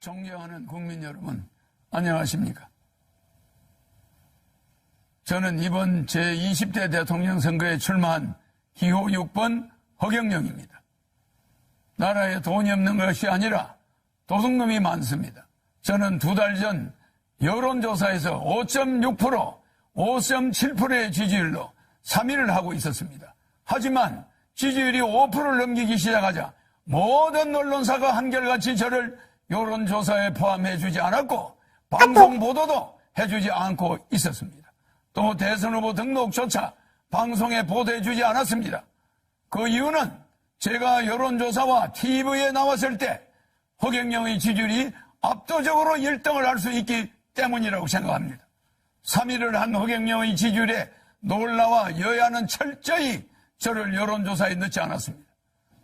존경하는 국민 여러분, 안녕하십니까? 저는 이번 제20대 대통령 선거에 출마한 기호 6번 허경영입니다. 나라에 돈이 없는 것이 아니라 도둑놈이 많습니다. 저는 2달 전 여론조사에서 5.6%, 5.7%의 지지율로 3위를 하고 있었습니다. 하지만 지지율이 5%를 넘기기 시작하자 모든 언론사가 한결같이 저를 여론조사에 포함해주지 않았고 방송 보도도 해주지 않고 있었습니다. 또 대선 후보 등록조차 방송에 보도해주지 않았습니다. 그 이유는 제가 여론조사와 TV에 나왔을 때 허경영의 지지율이 압도적으로 1등을 할 수 있기 때문이라고 생각합니다. 3위를 한 허경영의 지지율에 놀라와 여야는 철저히 저를 여론조사에 넣지 않았습니다.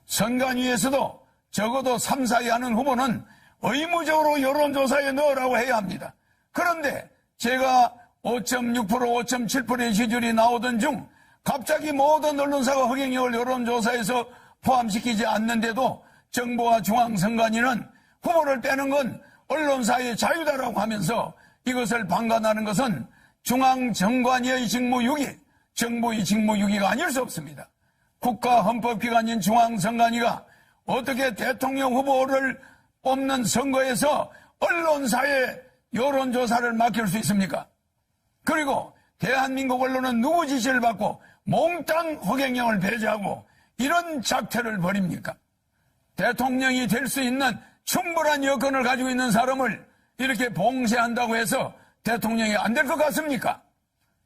선관위에서도 적어도 3, 4위 하는 후보는 의무적으로 여론조사에 넣으라고 해야 합니다. 그런데 제가 5.6%, 5.7%의 지지율이 나오던 중 갑자기 모든 언론사가 허경영을 여론조사에서 포함시키지 않는데도 정부와 중앙선관위는 후보를 빼는 건 언론사의 자유다라고 하면서 이것을 방관하는 것은 중앙정관위의 직무유기, 정부의 직무유기가 아닐 수 없습니다. 국가헌법기관인 중앙선관위가 어떻게 대통령 후보를 뽑는 선거에서 언론사에 여론조사를 맡길 수 있습니까? 그리고 대한민국 언론은 누구 지시를 받고 몽땅 허경영을 배제하고 이런 작태를 벌입니까? 대통령이 될 수 있는 충분한 여건을 가지고 있는 사람을 이렇게 봉쇄한다고 해서 대통령이 안 될 것 같습니까?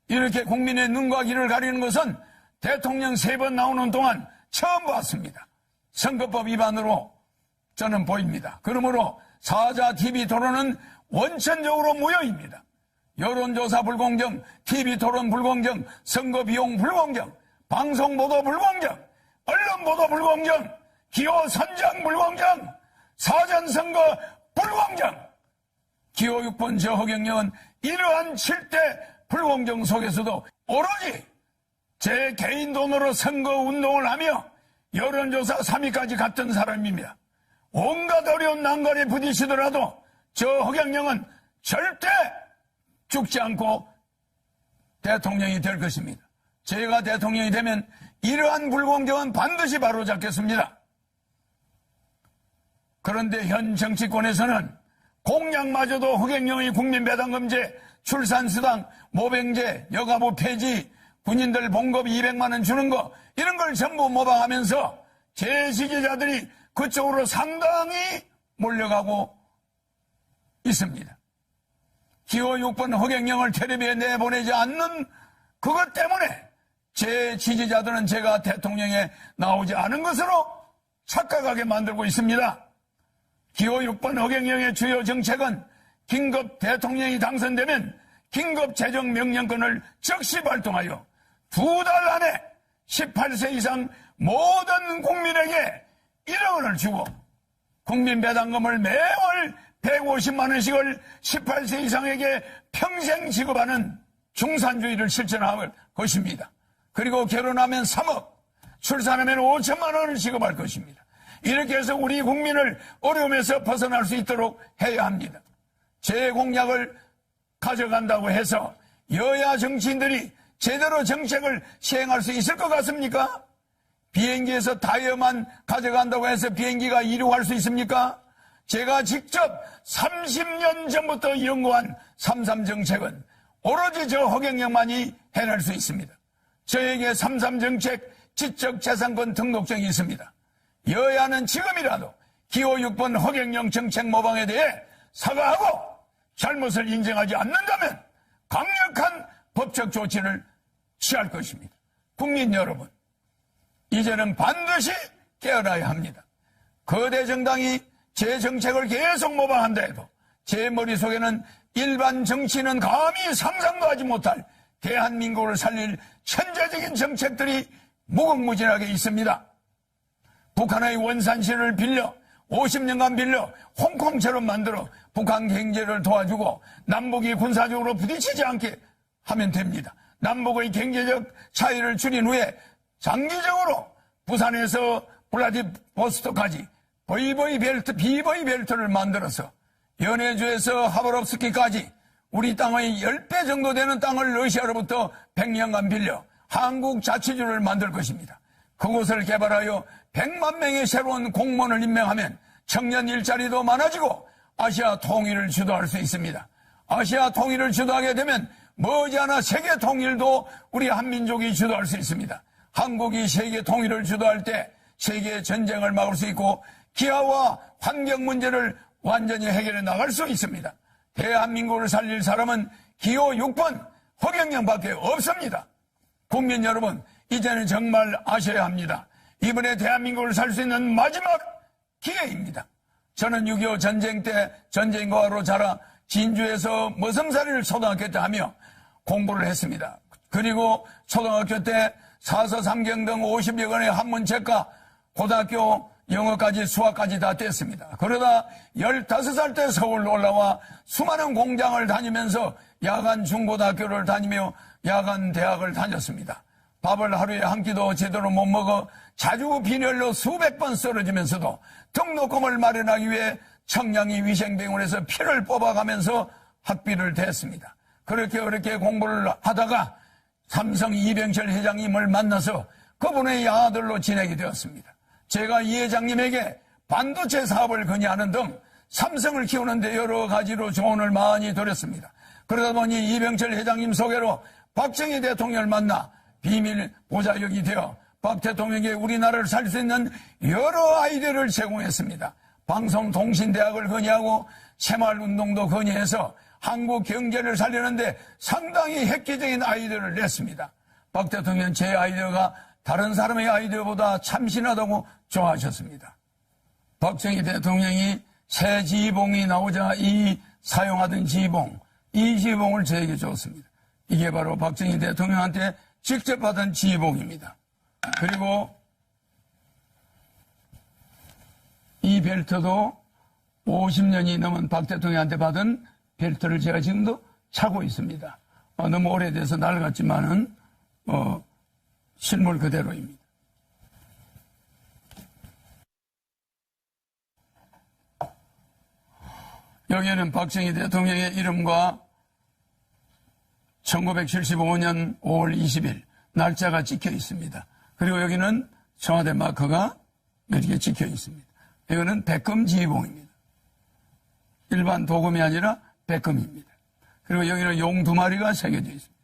이렇게 국민의 눈과 귀를 가리는 것은 대통령 3번 나오는 동안 처음 봤습니다. 선거법 위반으로 저는 보입니다. 그러므로 사자 TV 토론은 원천적으로 무효입니다. 여론조사 불공정, TV 토론 불공정, 선거 비용 불공정, 방송 보도 불공정, 언론 보도 불공정, 기호 선정 불공정, 사전선거 불공정. 기호 6번 저 허경영은 이러한 7대 불공정 속에서도 오로지 제 개인 돈으로 선거운동을 하며 여론조사 3위까지 갔던 사람입니다. 온갖 어려운 난관에 부딪히더라도 저 허경영은 절대 죽지 않고 대통령이 될 것입니다. 제가 대통령이 되면 이러한 불공정은 반드시 바로잡겠습니다. 그런데 현 정치권에서는 공약마저도 허경영의 국민배당금제, 출산수당, 모병제, 여가부 폐지, 군인들 봉급 200만 원 주는 거 이런 걸 전부 모방하면서 제 지지자들이 그쪽으로 상당히 몰려가고 있습니다. 기호 6번 허경영을 텔레비에 내보내지 않는 그것 때문에 제 지지자들은 제가 대통령에 나오지 않은 것으로 착각하게 만들고 있습니다. 기호 6번 허경영의 주요 정책은 긴급 대통령이 당선되면 긴급 재정명령권을 즉시 발동하여 2달 안에 18세 이상 모든 국민에게 1억 원을 주고 국민배당금을 매월 150만 원씩을 18세 이상에게 평생 지급하는 중산주의를 실천할 것입니다. 그리고 결혼하면 3억, 출산하면 5천만 원을 지급할 것입니다. 이렇게 해서 우리 국민을 어려움에서 벗어날 수 있도록 해야 합니다. 제 공약을 가져간다고 해서 여야 정치인들이 제대로 정책을 시행할 수 있을 것 같습니까? 비행기에서 타이어만 가져간다고 해서 비행기가 이륙할 수 있습니까? 제가 직접 30년 전부터 연구한 3.3 정책은 오로지 저 허경영만이 해낼 수 있습니다. 저에게 3.3 정책 지적재산권 등록증이 있습니다. 여야는 지금이라도 기호 6번 허경영 정책 모방에 대해 사과하고 잘못을 인정하지 않는다면 강력한 법적 조치를 취할 것입니다. 국민 여러분, 이제는 반드시 깨어나야 합니다. 거대 정당이 제 정책을 계속 모방한다 해도 제 머릿속에는 일반 정치인은 감히 상상도 하지 못할 대한민국을 살릴 천재적인 정책들이 무궁무진하게 있습니다. 북한의 원산시를 빌려 50년간 빌려 홍콩처럼 만들어 북한 경제를 도와주고 남북이 군사적으로 부딪히지 않게 하면 됩니다. 남북의 경제적 차이를 줄인 후에 장기적으로 부산에서 블라디보스토크까지 비보이 벨트를 만들어서 연해주에서 하바롭스키까지 우리 땅의 10배 정도 되는 땅을 러시아로부터 100년간 빌려 한국 자치주를 만들 것입니다. 그곳을 개발하여 100만 명의 새로운 공무원을 임명하면 청년 일자리도 많아지고 아시아 통일을 주도할 수 있습니다. 아시아 통일을 주도하게 되면 머지않아 세계 통일도 우리 한민족이 주도할 수 있습니다. 한국이 세계 통일을 주도할 때 세계 전쟁을 막을 수 있고 기아와 환경 문제를 완전히 해결해 나갈 수 있습니다. 대한민국을 살릴 사람은 기호 6번 허경영밖에 없습니다. 국민 여러분, 이제는 정말 아셔야 합니다. 이번에 대한민국을 살 수 있는 마지막 기회입니다. 저는 6.25 전쟁 때 전쟁과로 자라 진주에서 머슴살이를 초등학교 때 하며 공부를 했습니다. 그리고 초등학교 때 사서 삼경 등 50여 권의 한문책과 고등학교 영어까지 수학까지 다 뗐습니다. 그러다 15살 때 서울로 올라와 수많은 공장을 다니면서 야간 중고등학교를 다니며 야간 대학을 다녔습니다. 밥을 하루에 한 끼도 제대로 못 먹어 자주 빈혈로 수백 번 쓰러지면서도 등록금을 마련하기 위해 청량리 위생병원에서 피를 뽑아가면서 학비를 댔습니다. 그렇게 공부를 하다가 삼성 이병철 회장님을 만나서 그분의 아들로 지내게 되었습니다. 제가 이 회장님에게 반도체 사업을 건의하는 등 삼성을 키우는데 여러 가지로 조언을 많이 드렸습니다. 그러다 보니 이병철 회장님 소개로 박정희 대통령을 만나 비밀 보좌역이 되어 박 대통령에게 우리나라를 살 수 있는 여러 아이디어를 제공했습니다. 방송통신대학을 건의하고 새마을운동도 건의해서 한국 경제를 살리는데 상당히 획기적인 아이디어를 냈습니다. 박 대통령은 제 아이디어가 다른 사람의 아이디어보다 참신하다고 좋아하셨습니다. 박정희 대통령이 새 지휘봉이 나오자 사용하던 지휘봉, 이 지휘봉을 저에게 줬습니다. 이게 바로 박정희 대통령한테 직접 받은 지휘봉입니다. 그리고 이 벨트도 50년이 넘은 박 대통령한테 받은 벨트를 제가 지금도 차고 있습니다. 너무 오래돼서 낡았지만은 실물 그대로입니다. 여기에는 박정희 대통령의 이름과 1975년 5월 20일 날짜가 찍혀 있습니다. 그리고 여기는 청와대 마크가 이렇게 찍혀 있습니다. 이거는 백금 지휘봉입니다. 일반 도금이 아니라 백금입니다. 그리고 여기는 용 2마리가 새겨져 있습니다.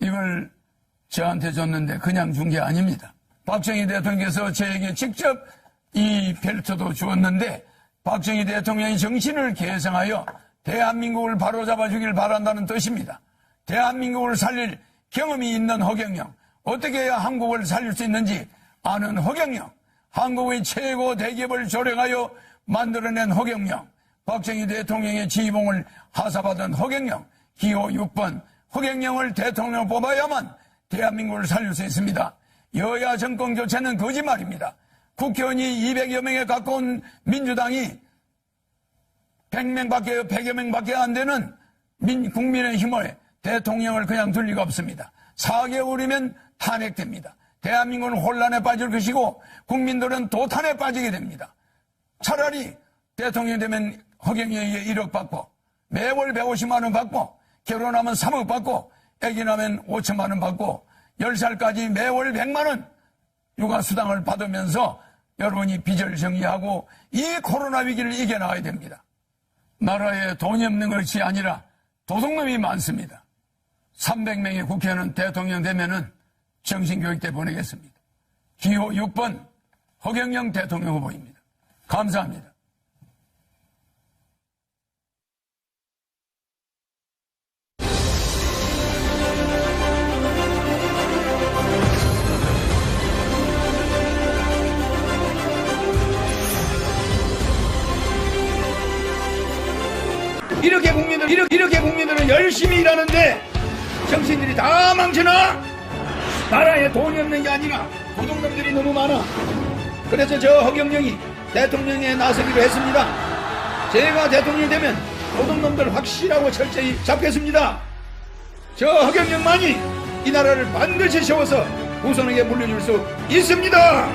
이걸 저한테 줬는데 그냥 준 게 아닙니다. 박정희 대통령께서 저에게 직접 이 벨트도 주었는데 박정희 대통령의 정신을 계승하여 대한민국을 바로잡아 주길 바란다는 뜻입니다. 대한민국을 살릴 경험이 있는 허경영, 어떻게 해야 한국을 살릴 수 있는지 아는 허경영, 한국의 최고 대기업을 조력하여 만들어낸 허경영, 박정희 대통령의 지휘봉을 하사받은 허경영, 기호 6번 허경영을 대통령 뽑아야만 대한민국을 살릴 수 있습니다. 여야 정권 교체는 거짓말입니다. 국회의원이 200여 명에 가까운 민주당이 100여 명밖에 안 되는 국민의힘을 대통령을 그냥 둘 리가 없습니다. 4개월이면 탄핵됩니다. 대한민국은 혼란에 빠질 것이고 국민들은 도탄에 빠지게 됩니다. 차라리 대통령이 되면 허경영에게 1억 받고 매월 150만 원 받고 결혼하면 3억 받고 아기 나면 5천만 원 받고 10살까지 매월 100만 원 육아수당을 받으면서 여러분이 빚을 정리하고 이 코로나 위기를 이겨나가야 됩니다. 나라에 돈이 없는 것이 아니라 도둑놈이 많습니다. 300명의 국회의원은 대통령 되면은 정신교육대 보내겠습니다. 기호 6번 허경영 대통령 후보입니다. 감사합니다. 이렇게 국민들은 열심히 일하는데 정신들이 다 망쳐나? 나라에 돈이 없는 게 아니라 도둑놈들이 너무 많아. 그래서 저 허경영이 대통령에 나서기로 했습니다. 제가 대통령이 되면 도둑놈들 확실하고 철저히 잡겠습니다. 저 허경영만이 이 나라를 반드시 세워서 후손에게 물려줄 수 있습니다.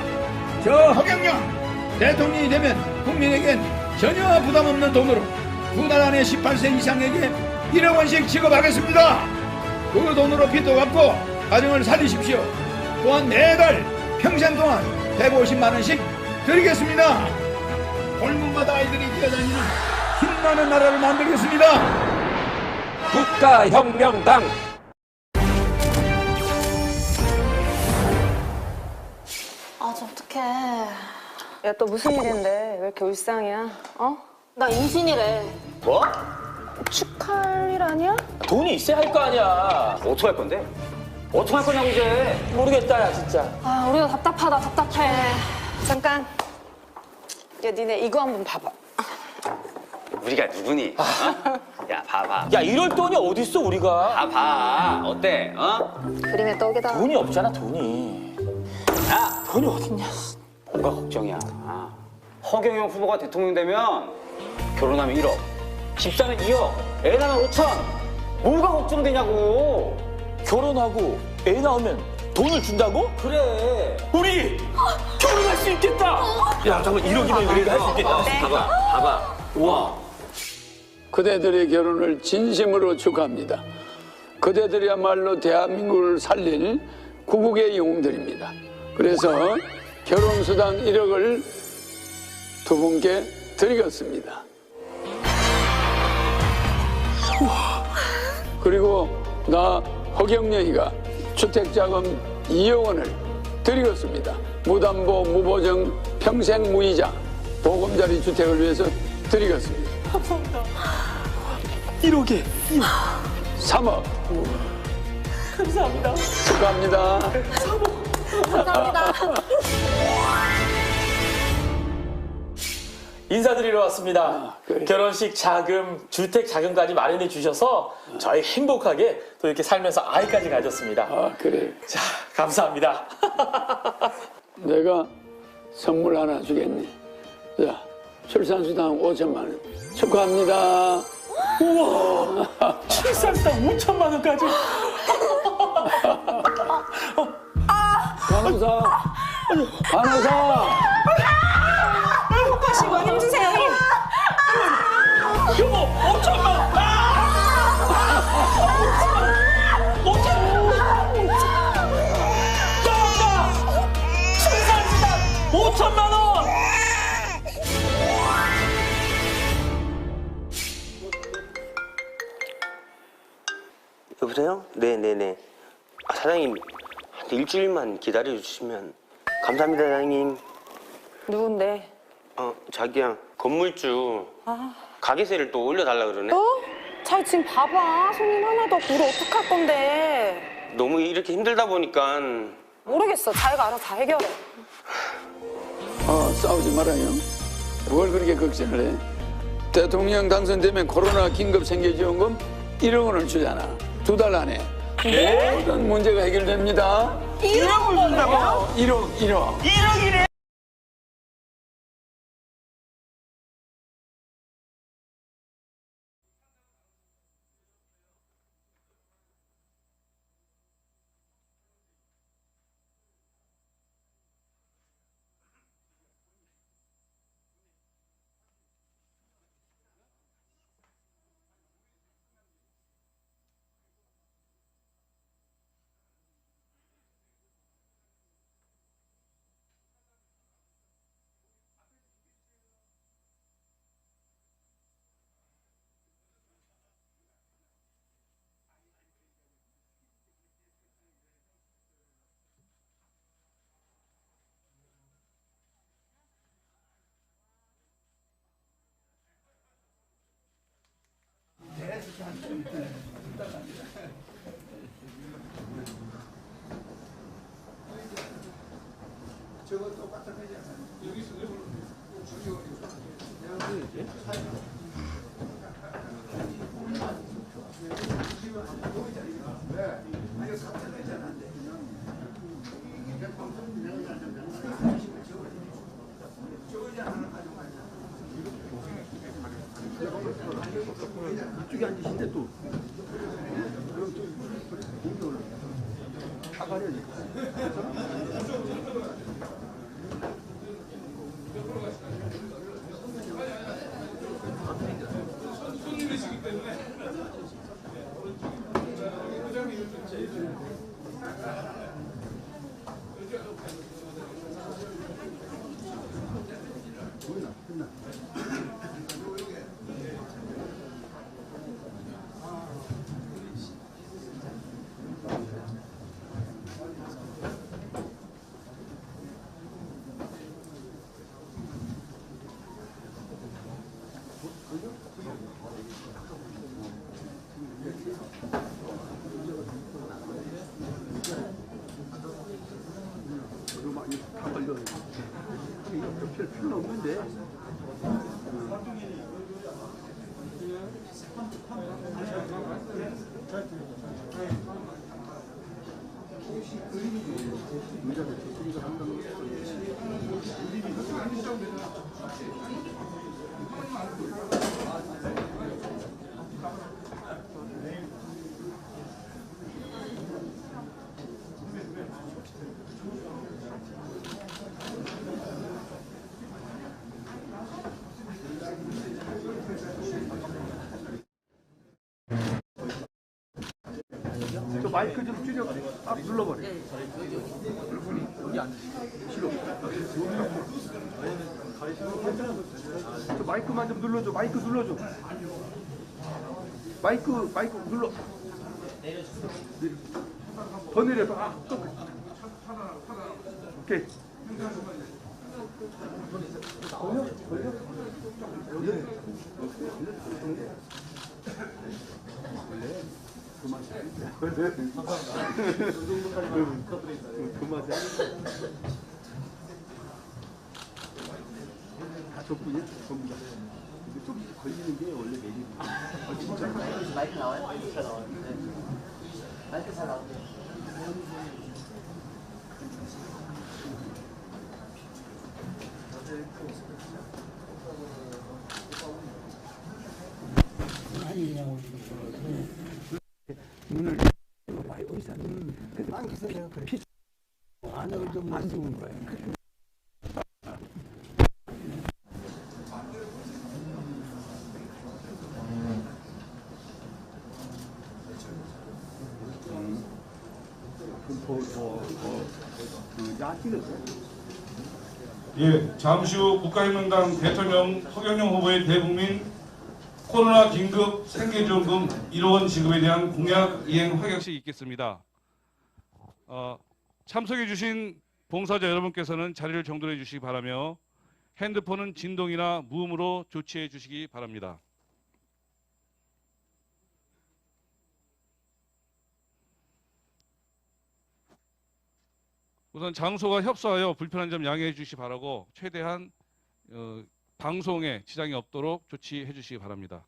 저 허경영 대통령이 되면 국민에겐 전혀 부담 없는 돈으로 2달 안에 18세 이상에게 1억 원씩 지급하겠습니다. 그 돈으로 빚도 갚고 가정을 살리십시오. 또한 매달 평생 동안 150만 원씩 드리겠습니다. 골목마다 아이들이 뛰어다니는 힘나는 나라를 만들겠습니다. 국가혁명당. 아, 저 어떡해. 야, 또 무슨 일인데? 왜 이렇게 울상이야? 어? 나 임신이래. 뭐? 축하할 일 아니야? 돈이 있어야 할 거 아니야. 어떻게 할 건데? 어떻게 할 거냐고 이제. 모르겠다 야 진짜. 아, 우리도 답답하다, 답답해. 잠깐. 야, 니네 이거 한번 봐봐. 우리가 누구니? 어? 야 봐봐. 야 이럴 돈이 어딨어 우리가. 봐봐. 어때? 어? 그림의 떡이다. 돈이 없잖아 돈이. 야 돈이 어딨냐. 뭐가 걱정이야. 허경영 후보가 대통령 되면 결혼하면 1억, 집 사면 2억, 애 낳으면 5천. 뭐가 걱정되냐고. 결혼하고 애 낳으면 돈을 준다고? 그래. 우리 결혼할 수 있겠다. 야 잠깐 1억이면 우리가 할 수 있겠다. 봐봐. 우와. 그대들의 결혼을 진심으로 축하합니다. 그대들이야말로 대한민국을 살릴 구국의 영웅들입니다. 그래서 결혼수당 1억을 두 분께 드리겠습니다. 그리고 나 허경영이가 주택자금 2억 원을 드리겠습니다. 무담보, 무보증, 평생 무이자 보금자리 주택을 위해서 드리겠습니다. 1억에 3억. 감사합니다. 축하합니다. 감사합니다. 인사드리러 왔습니다. 그래. 결혼식 자금, 주택 자금까지 마련해 주셔서 저희 행복하게 또 이렇게 살면서 아이까지 가졌습니다. 아, 그래. 자, 감사합니다. 내가 선물 하나 주겠니? 자, 출산수당 5천만 원. 축하합니다. 우와, 출산수당 5천만 원까지. 간호사. 하시고 힘주세요, 힘. 여보, 5천만 원. 5천만 원! 여보세요? 네네네. 사장님, 한 일주일만 기다려주시면 감사합니다, 사장님. 누군데? 자기야, 건물주 가게세를 또 올려달라 그러네. 또? 자기 지금 봐봐. 손님 하나도 없고 우리 어떡할 건데. 너무 이렇게 힘들다 보니까 모르겠어. 자기가 알아서 다 해결해. 싸우지 말아요. 뭘 그렇게 걱정을 해? 대통령 당선되면 코로나 긴급 생계지원금 1억 원을 주잖아. 2달 안에. 모든 문제가 해결됩니다. 1억을 준다고? 1억. 1억이래! 이쪽에 앉으신데 또. 그럼 또 공격을 다 가려니까. 저 마이크 좀 줄여 딱 눌러버려. 여기 안 싫어. 저 마이크만 좀 눌러줘. 마이크 눌러줘. 마이크 눌러. 더 내려. 오케이. 다 저뿐이야? 전부 다. 근데 좀 걸리는 게 원래 매력이야. 진짜. 마이크 나와요? 마이크 잘 나와요. 네. 마이크 잘 나오네요. 눈을 의사는 그래서 내가 그래 피 안을 좀 안 좋은 거야. 예, 잠시 후 국가혁명당 대통령 허경영 후보의 대국민 코로나 긴급 생계지원금 1억 원 지급에 대한 공약 이행 확약식이 있겠습니다. 참석해 주신 봉사자 여러분께서는 자리를 정돈해 주시기 바라며 핸드폰은 진동이나 무음으로 조치해 주시기 바랍니다. 우선 장소가 협소하여 불편한 점 양해해 주시기 바라고 최대한 방송에 지장이 없도록 조치해 주시기 바랍니다.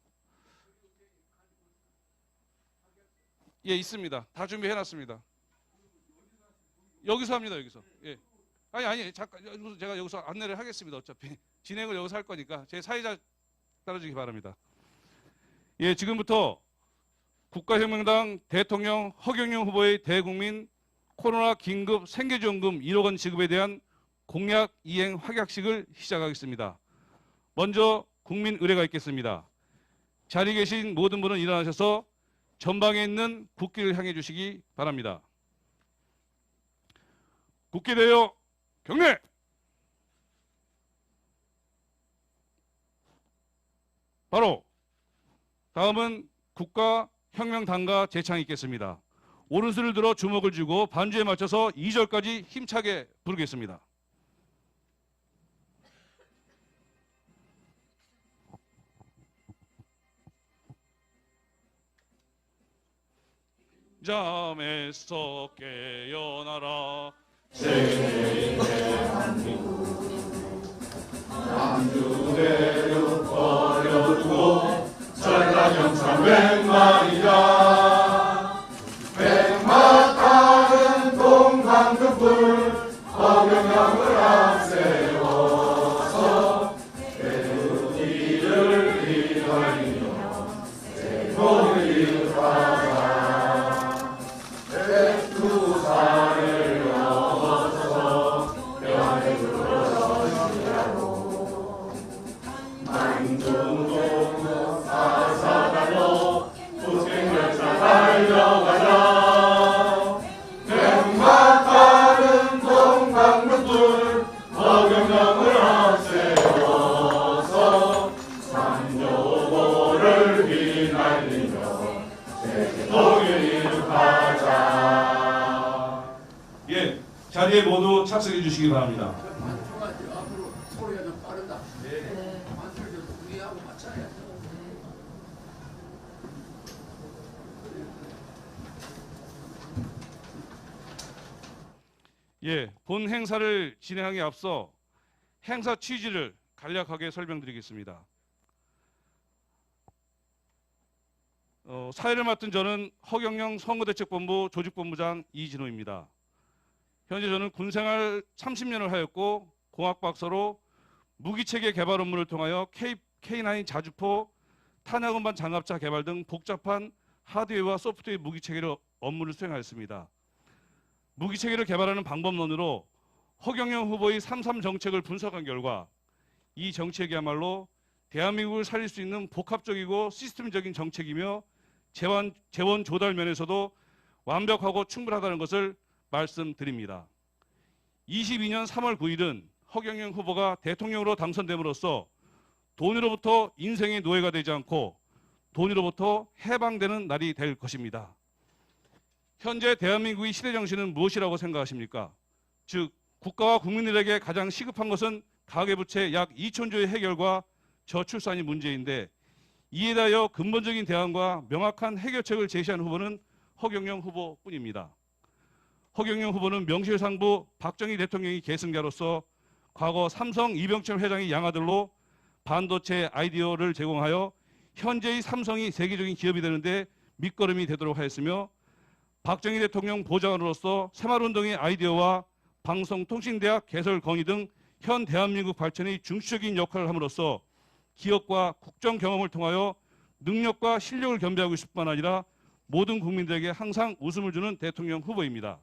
예, 있습니다. 다 준비해 놨습니다. 여기서 합니다. 여기서. 예. 아니 잠깐 제가 여기서 안내를 하겠습니다. 어차피 진행을 여기서 할 거니까 제 사회자 따라주기 바랍니다. 예, 지금부터 국가혁명당 대통령 허경영 후보의 대국민 코로나 긴급 생계지원금 1억 원 지급에 대한 공약 이행 확약식을 시작하겠습니다. 먼저 국민 의례가 있겠습니다. 자리에 계신 모든 분은 일어나셔서 전방에 있는 국기를 향해 주시기 바랍니다. 국기 대여 경례! 바로 다음은 국가혁명당가 제창이 있겠습니다. 오른손을 들어 주먹을 쥐고 반주에 맞춰서 2절까지 힘차게 부르겠습니다. 잠에서 깨어나라 한두대로 버려두고 전라경 300마리라 백마타는 동방급불 허경영을 앞세워서 배우기를 기다리며 새로이 가자 백두산을 예, 자리에 모두 착석해 주시기 바랍니다. 앞으로 소리가 좀 빠르다. 네. 만수를 좀 우리하고 맞춰야 예, 본 행사를 진행하기에 앞서 행사 취지를 간략하게 설명드리겠습니다. 사회를 맡은 저는 허경영 선거대책본부 조직본부장 이진호입니다. 현재 저는 군생활 30년을 하였고 공학박사로 무기체계 개발 업무를 통하여 K9 자주포, 탄약운반 장갑차 개발 등 복잡한 하드웨어와 소프트웨어 무기체계를 업무를 수행하였습니다. 무기체계를 개발하는 방법론으로 허경영 후보의 3.3 정책을 분석한 결과 이 정책이야말로 대한민국을 살릴 수 있는 복합적이고 시스템적인 정책이며 재원 조달 면에서도 완벽하고 충분하다는 것을 말씀드립니다. 22년 3월 9일은 허경영 후보가 대통령으로 당선됨으로써 돈으로부터 인생의 노예가 되지 않고 돈으로부터 해방되는 날이 될 것입니다. 현재 대한민국의 시대 정신은 무엇이라고 생각하십니까? 즉 국가와 국민들에게 가장 시급한 것은 가계부채 약 2천조의 해결과 저출산이 문제인데 이에 대하여 근본적인 대안과 명확한 해결책을 제시한 후보는 허경영 후보뿐입니다. 허경영 후보는 명실상부 박정희 대통령이 계승자로서 과거 삼성 이병철 회장의 양아들로 반도체 아이디어를 제공하여 현재의 삼성이 세계적인 기업이 되는데 밑거름이 되도록 하였으며 박정희 대통령 보좌관으로서 새마을운동의 아이디어와 방송통신대학 개설 건의 등 현 대한민국 발전의 중추적인 역할을 함으로써 기업과 국정 경험을 통하여 능력과 실력을 겸비하고 있을 뿐만 아니라 모든 국민들에게 항상 웃음을 주는 대통령 후보입니다.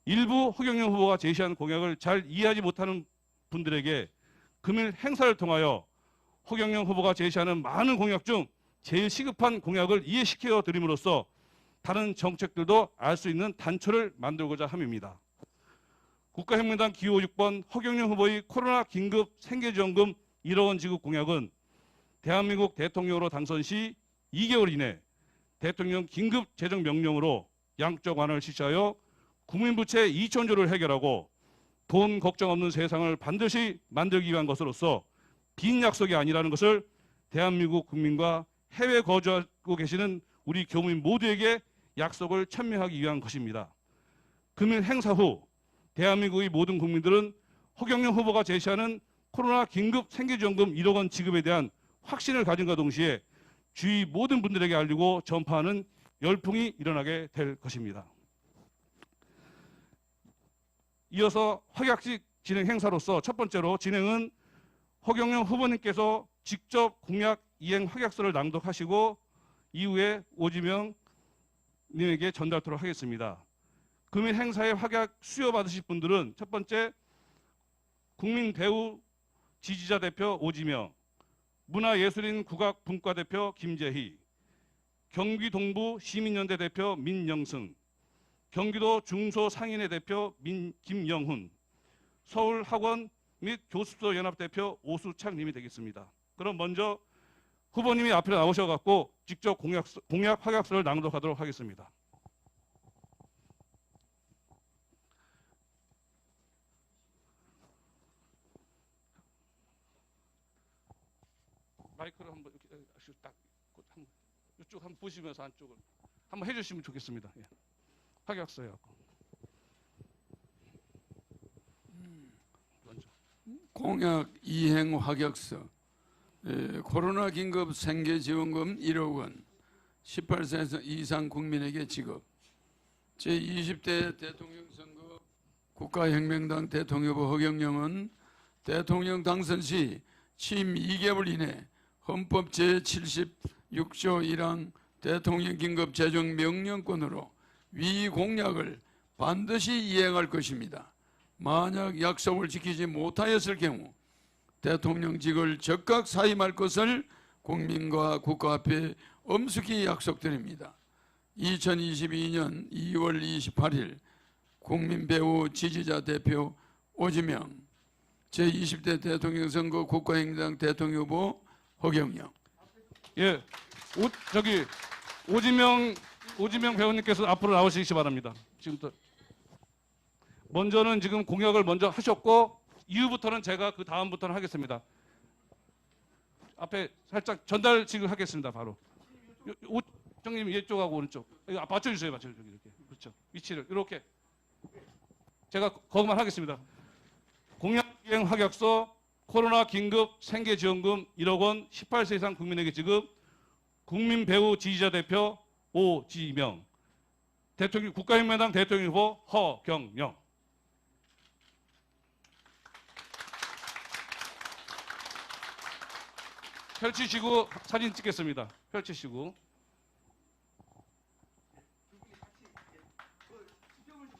일부 허경영 후보가 제시한 공약을 잘 이해하지 못하는 분들에게 금일 행사를 통하여 허경영 후보가 제시하는 많은 공약 중 제일 시급한 공약을 이해시켜 드림으로써 다른 정책들도 알 수 있는 단초를 만들고자 함입니다. 국가혁명당 기호 6번 허경영 후보의 코로나 긴급 생계지원금 1억 원 지급 공약은 대한민국 대통령으로 당선 시 2개월 이내 대통령 긴급 재정 명령으로 양적 완화를 실시하여 국민부채 2천조를 해결하고 돈 걱정 없는 세상을 반드시 만들기 위한 것으로서 빈 약속이 아니라는 것을 대한민국 국민과 해외 거주하고 계시는 우리 교민 모두에게 약속을 천명하기 위한 것입니다. 금일 행사 후 대한민국의 모든 국민들은 허경영 후보가 제시하는 코로나 긴급 생계지원금 1억 원 지급에 대한 확신을 가진과 동시에 주위 모든 분들에게 알리고 전파하는 열풍이 일어나게 될 것입니다. 이어서 확약식 진행 행사로서 첫 번째로 진행은 허경영 후보님께서 직접 공약 이행 확약서를 낭독하시고 이후에 오지명 님에게 전달토록 하겠습니다. 금일 행사에 확약 수여받으실 분들은 첫 번째 국민배우 지지자 대표 오지명, 문화예술인 국악분과대표 김재희, 경기동부 시민연대 대표 민영승, 경기도 중소상인회 대표 김영훈, 서울학원 및 교습소 연합대표 오수창님이 되겠습니다. 그럼 먼저 후보님이 앞에 나오셔갖고 직접 공약 확약서를 낭독하도록 하겠습니다. 마이크를 한번 이렇게 딱 이쪽 한번 보시면서 안쪽을 한번 해주시면 좋겠습니다. 예. 확약서요. 먼저. 공약 이행 확약서. 코로나 긴급 생계지원금 1억 원 18세 이상 국민에게 지급. 제20대 대통령 선거 국가혁명당 대통령 후보 허경영은 대통령 당선 시 취임 2개월 이내 헌법 제76조 1항 대통령 긴급 재정 명령권으로 위 공약을 반드시 이행할 것입니다. 만약 약속을 지키지 못하였을 경우 대통령직을 즉각 사임할 것을 국민과 국가 앞에 엄숙히 약속드립니다. 2022년 2월 28일 국민배우 지지자 대표 오지명, 제20대 대통령 선거 국가혁명당 대통령 후보 허경영. 예, 오지명 배우님께서 앞으로 나오시기 바랍니다. 지금부터 먼저는 지금 공약을 먼저 하셨고 이후부터는 제가 그 다음부터는 하겠습니다. 앞에 살짝 전달 지금 하겠습니다. 바로 오정님 이쪽하고 오른쪽 이거 맞춰주세요. 맞춰주세요. 이렇게 그렇죠. 위치를 이렇게 제가 거기만 하겠습니다. 공약 이행 확약서 코로나 긴급 생계지원금 1억 원 18세 이상 국민에게 지급 국민 배우 지지자 대표 오지명 대통령 국가혁명당 대통령 후보 허경영 펼치시고 사진 찍겠습니다. 펼치시고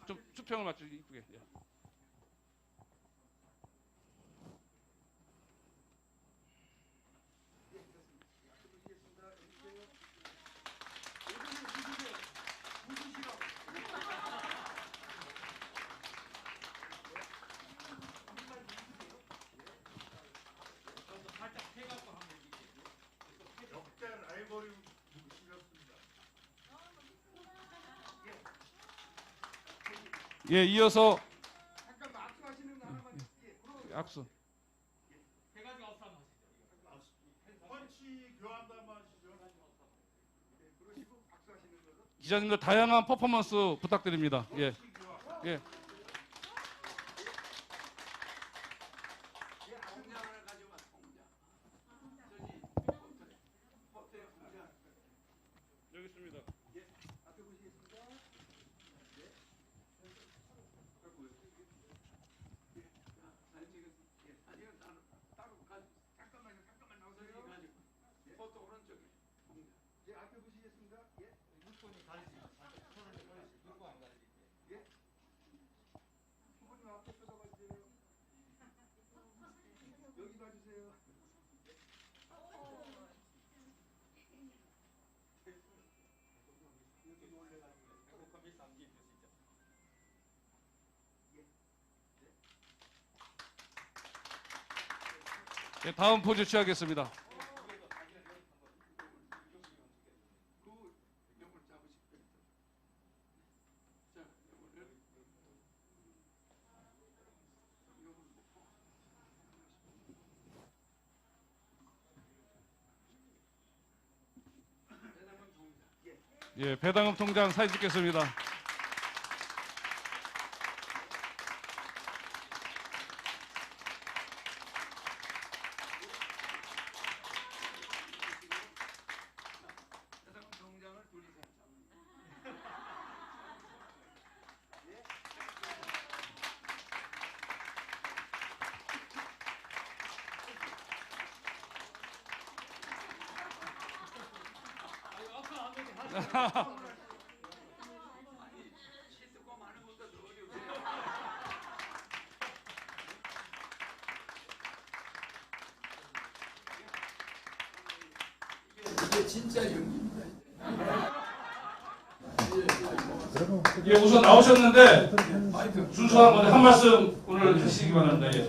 좀 수평을 맞추 이쁘게. 예. 예, 이어서 악수. 기자님들 다양한 퍼포먼스 부탁드립니다. 예, 예. 여기 있습니다. 네, 다음 포즈 취하겠습니다. 예, 배당금 통장 사진 찍겠습니다. 이게 진짜 연기입니다. 예, 우선 나오셨는데 순수한 먼저 한 말씀 오늘 하시기 바랍니다. 예.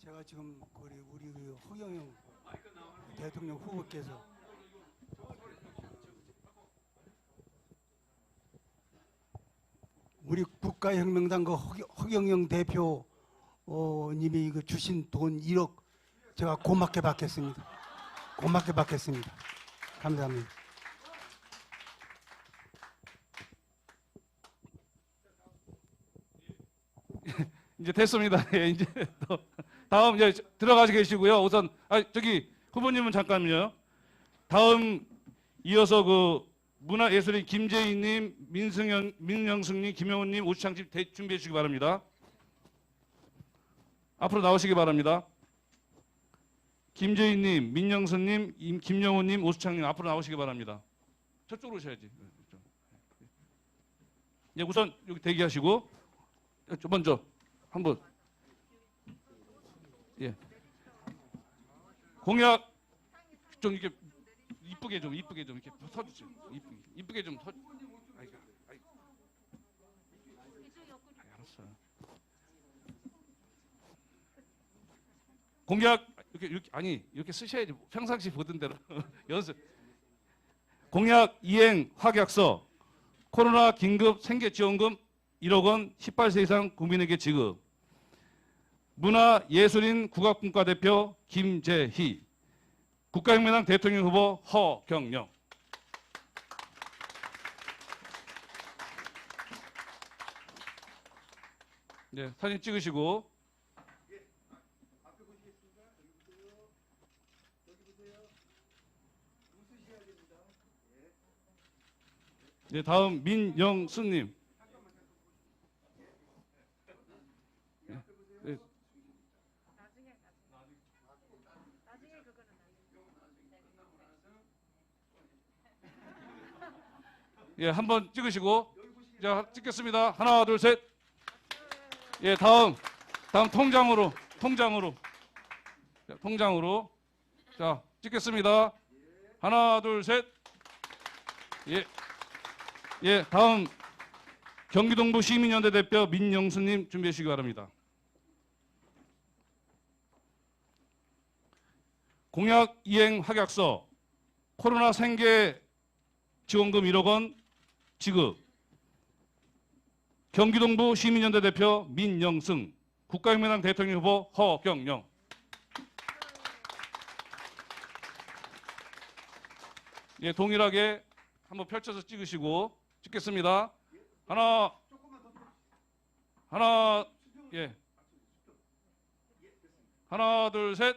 제가 지금 우리 허경영 대통령 후보께서 우리 국가혁명당 그 허경영 대표님이 주신 돈 1억 제가 고맙게 받겠습니다. 고맙게 받겠습니다. 감사합니다. 이제 됐습니다. 예, 이제 또 다음 이제 들어가시 계시고요. 우선 저기 후보님은 잠깐만요. 다음 이어서 그 문화예술인 김재인님, 민영숙님, 김영훈님, 오창집 준비해 주시기 바랍니다. 앞으로 나오시기 바랍니다. 김재인님, 민영숙님, 김영훈님, 오수창님 앞으로 나오시기 바랍니다. 저쪽으로 오셔야지. 예, 우선 여기 대기하시고 먼저 한번 예 공약 좀 이렇게 이쁘게 좀 이렇게 서주세요. 이쁘게 좀 서. 아이고. 알았어. 공약 이렇게 아니 이렇게 쓰셔야지. 평상시 보던 대로 연습. 공약 이행 확약서 코로나 긴급 생계지원금 1억 원 18세 이상 국민에게 지급. 문화예술인 국악분과대표 김재희, 국가혁명당 대통령 후보 허경영. 네, 사진 찍으시고. 네, 다음 민영수님. 네. 예, 한번 찍으시고. 자, 찍겠습니다. 하나, 둘, 셋. 예, 다음 통장으로. 자, 통장으로. 자, 찍겠습니다. 하나, 둘, 셋. 예. 예, 다음 경기동부 시민연대 대표 민영수님 준비해 주시기 바랍니다. 공약 이행 확약서, 코로나 생계 지원금 1억 원 지급. 경기동부 시민연대 대표 민영승, 국가혁명당 대통령 후보 허경영. 예, 동일하게 한번 펼쳐서 찍으시고. 찍겠습니다. 하나, 예. 하나, 둘, 셋.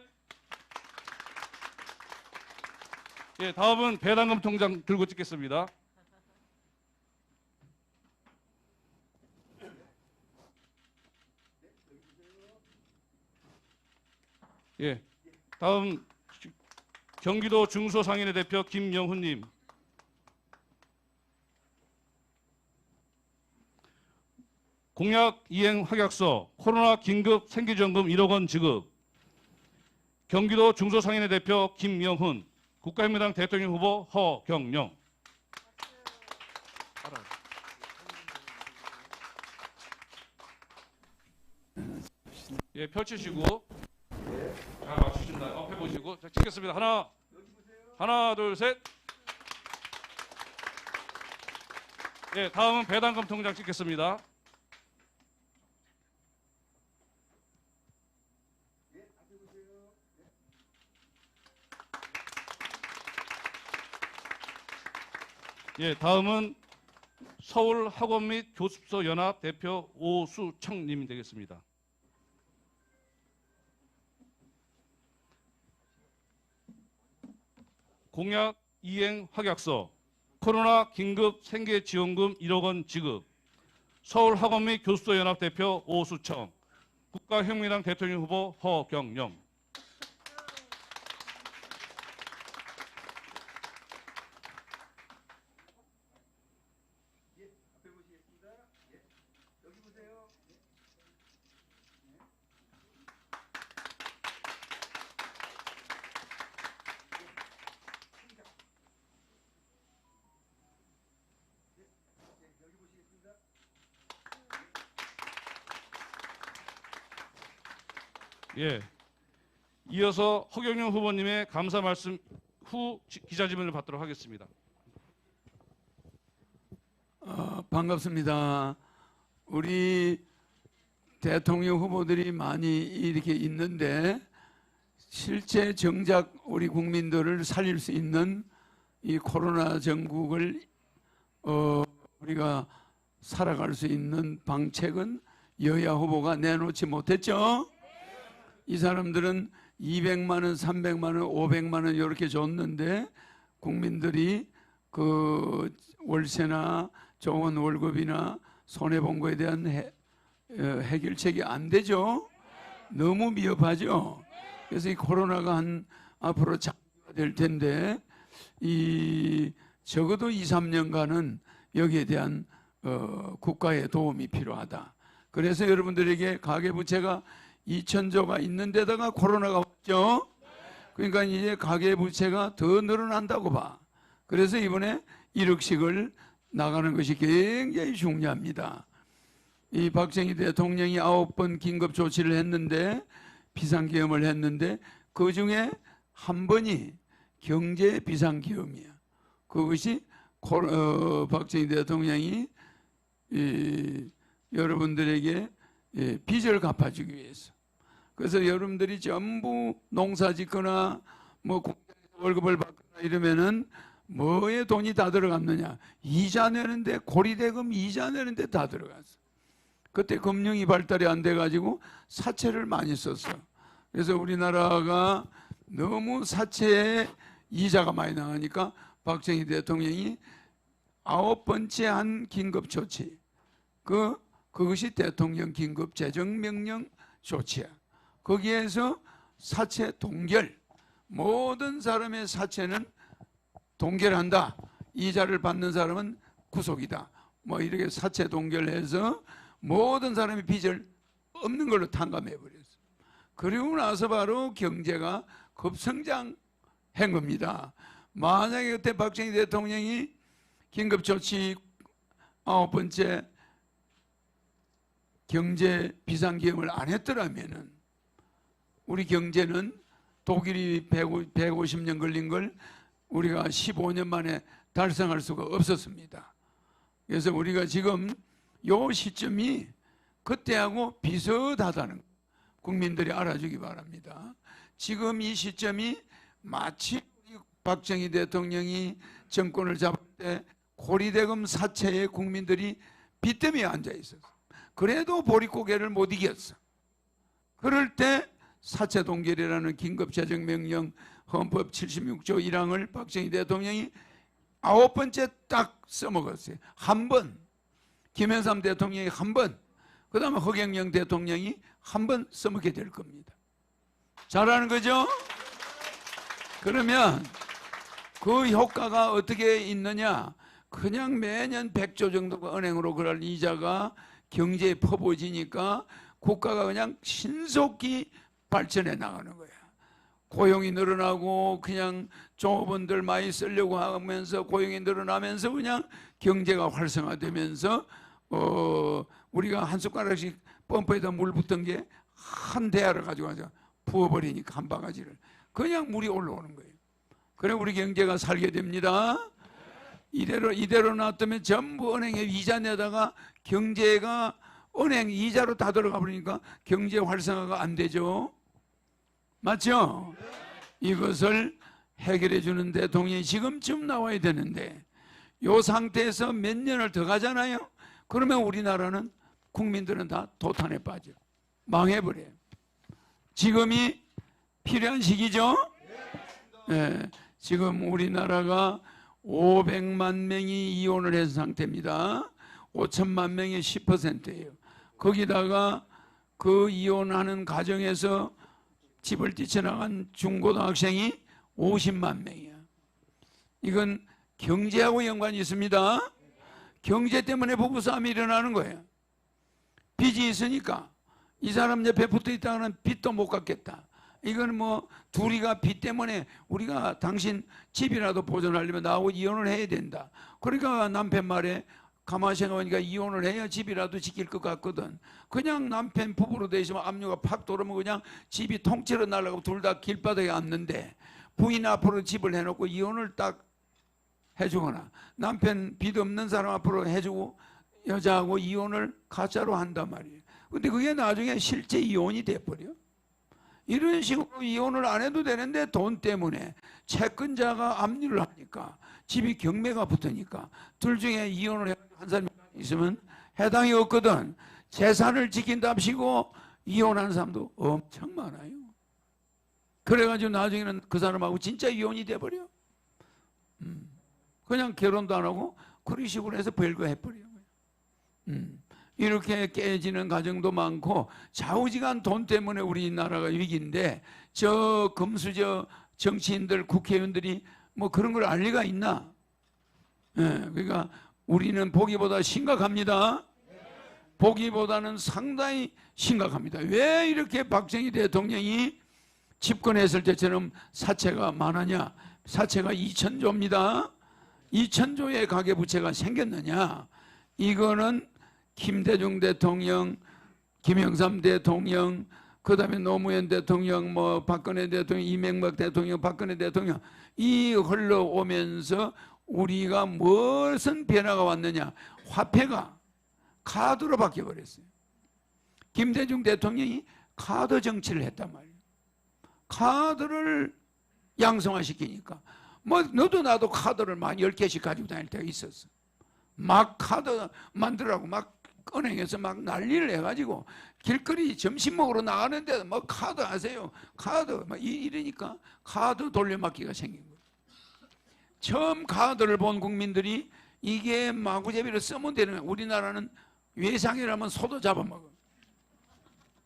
예, 다음은 배당금 통장 들고 찍겠습니다. 예, 다음 경기도 중소상인회 대표 김영훈님. 공약 이행 확약서, 코로나 긴급 생계지원금 1억 원 지급. 경기도 중소상인회 대표 김영훈, 국가혁명당 대통령 후보 허경영. 예, 펼치시고. 잘 맞추신다. 앞에 보시고. 자, 찍겠습니다. 하나, 둘, 셋. 예, 다음은 배당금 통장 찍겠습니다. 예, 다음은 서울학원 및 교습소 연합 대표 오수청님이 되겠습니다. 공약 이행 확약서, 코로나 긴급 생계지원금 1억 원 지급. 서울학원 및 교습소 연합 대표 오수청, 국가혁명당 대통령 후보 허경영. 예, 이어서 허경영 후보님의 감사 말씀 후 기자질문을 받도록 하겠습니다. 반갑습니다. 우리 대통령 후보들이 많이 이렇게 있는데 실제 정작 우리 국민들을 살릴 수 있는 이 코로나 전국을 우리가 살아갈 수 있는 방책은 여야 후보가 내놓지 못했죠. 이 사람들은 200만 원, 300만 원, 500만 원 이렇게 줬는데 국민들이 그 월세나 좋은 월급이나 손해본 거에 대한 해결책이 안 되죠. 너무 미흡하죠. 그래서 이 코로나가 앞으로 장기화 될 텐데 적어도 2, 3년간은 여기에 대한 국가의 도움이 필요하다. 그래서 여러분들에게 가계부채가 2,000조가 있는 데다가 코로나가 왔죠. 그러니까 이제 가계부채가 더 늘어난다고 봐. 그래서 이번에 1억씩을 나가는 것이 굉장히 중요합니다. 이 박정희 대통령이 9번 긴급 조치를 했는데 비상계엄을 했는데 그중에 한 번이 경제 비상계엄이야. 그것이 박정희 대통령이 여러분들에게 빚을 갚아주기 위해서. 그래서 여러분들이 전부 농사 짓거나 뭐 월급을 받거나 이러면은 뭐에 돈이 다 들어갔느냐? 이자 내는데, 고리대금 이자 내는데 다 들어갔어. 그때 금융이 발달이 안 돼가지고 사채를 많이 썼어. 그래서 우리나라가 너무 사채에 이자가 많이 나가니까 박정희 대통령이 9번째 한 긴급 조치. 그것이 대통령 긴급 재정명령 조치야. 거기에서 사채 동결. 모든 사람의 사채는 동결한다. 이자를 받는 사람은 구속이다. 뭐 이렇게 사채 동결해서 모든 사람이 빚을 없는 걸로 탕감해버렸어. 그리고 나서 바로 경제가 급성장한 겁니다. 만약에 그때 박정희 대통령이 긴급조치 9번째 경제 비상계획을 안 했더라면은 우리 경제는 독일이 150년 걸린 걸 우리가 15년 만에 달성할 수가 없었습니다. 그래서 우리가 지금 요 시점이 그때하고 비슷하다는 거 국민들이 알아주기 바랍니다. 지금 이 시점이 마치 박정희 대통령이 정권을 잡을 때 고리대금 사채에 국민들이 빚더미에 앉아 있었어. 그래도 보릿고개를 못 이겼어. 그럴 때 사채 동결이라는 긴급재정명령 헌법 76조 1항을 박정희 대통령이 9번째 딱 써먹었어요. 한 번. 김영삼 대통령이 한 번. 그 다음에 허경영 대통령이 한 번 써먹게 될 겁니다. 잘하는 거죠? 그러면 그 효과가 어떻게 있느냐? 그냥 매년 100조 정도가 은행으로 그럴 이자가 경제에 퍼부어지니까 국가가 그냥 신속히 발전해 나가는 거야. 고용이 늘어나고 그냥 종업원들 많이 쓰려고 하면서 고용이 늘어나면서 그냥 경제가 활성화되면서 우리가 한 숟가락씩 펌프에다 물 붓던 게 한 대야를 가지고 와서 부어버리니까 한 바가지를 그냥 물이 올라오는 거예요. 그래 우리 경제가 살게 됩니다. 이대로 놔두면 전부 은행에 이자 내다가 경제가 은행 이자로 다 들어가 버리니까 경제 활성화가 안 되죠. 맞죠? 이것을 해결해 주는 대통령이 지금쯤 나와야 되는데 이 상태에서 몇 년을 더 가잖아요. 그러면 우리나라는 국민들은 다 도탄에 빠져 망해버려요. 지금이 필요한 시기죠. 네, 지금 우리나라가 500만 명이 이혼을 한 상태입니다. 5천만 명의 10%예요. 거기다가 그 이혼하는 가정에서 집을 뛰쳐나간 중고등학생이 50만 명이야. 이건 경제하고 연관이 있습니다. 경제 때문에 부부싸움이 일어나는 거예요. 빚이 있으니까 이 사람 옆에 붙어 있다가는 빚도 못 갚겠다. 이건 뭐 둘이가 빚 때문에 우리가 당신 집이라도 보존하려면 나하고 이혼을 해야 된다. 그러니까 남편 말에 가만히 생각하니까 이혼을 해야 집이라도 지킬 것 같거든. 그냥 남편 부부로 돼 있으면 압류가 팍 돌아오면 그냥 집이 통째로 날아가고 둘 다 길바닥에 앉는데 부인 앞으로 집을 해놓고 이혼을 딱 해주거나 남편 빚 없는 사람 앞으로 해주고 여자하고 이혼을 가짜로 한단 말이에요. 근데 그게 나중에 실제 이혼이 돼버려. 이런 식으로 이혼을 안 해도 되는데 돈 때문에 채권자가 압류를 하니까 집이 경매가 붙으니까 둘 중에 이혼을 한 사람이 있으면 해당이 없거든. 재산을 지킨답시고 이혼하는 사람도 엄청 많아요. 그래가지고 나중에는 그 사람하고 진짜 이혼이 돼버려. 그냥 결혼도 안 하고 그런 식으로 해서 별거 해버려요. 이렇게 깨지는 가정도 많고 좌우지간 돈 때문에 우리나라가 위기인데 저 금수저 정치인들 국회의원들이 뭐 그런 걸 알 리가 있나? 그러니까 우리는 보기보다 심각합니다. 보기보다는 상당히 심각합니다. 왜 이렇게 박정희 대통령이 집권했을 때처럼 사채가 많으냐? 사채가 2,000조입니다. 2,000조의 가계부채가 생겼느냐? 이거는 김대중 대통령, 김영삼 대통령, 그 다음에 노무현 대통령, 뭐 박근혜 대통령, 이명박 대통령, 박근혜 대통령 이 흘러오면서 우리가 무슨 변화가 왔느냐? 화폐가 카드로 바뀌어버렸어요. 김대중 대통령이 카드 정치를 했단 말이에요. 카드를 양성화시키니까 뭐 너도 나도 카드를 막 10개씩 가지고 다닐 때가 있었어. 막 카드 만들라고 막 은행에서 막 난리를 해가지고 길거리 점심 먹으러 나가는데 뭐 카드 아세요? 카드 막 이러니까 카드 돌려막기가 생긴 거예요. 처음 카드를 본 국민들이 이게 마구잡이로 쓰면 되는 거예요. 우리나라는 외상이라면 소도 잡아먹어.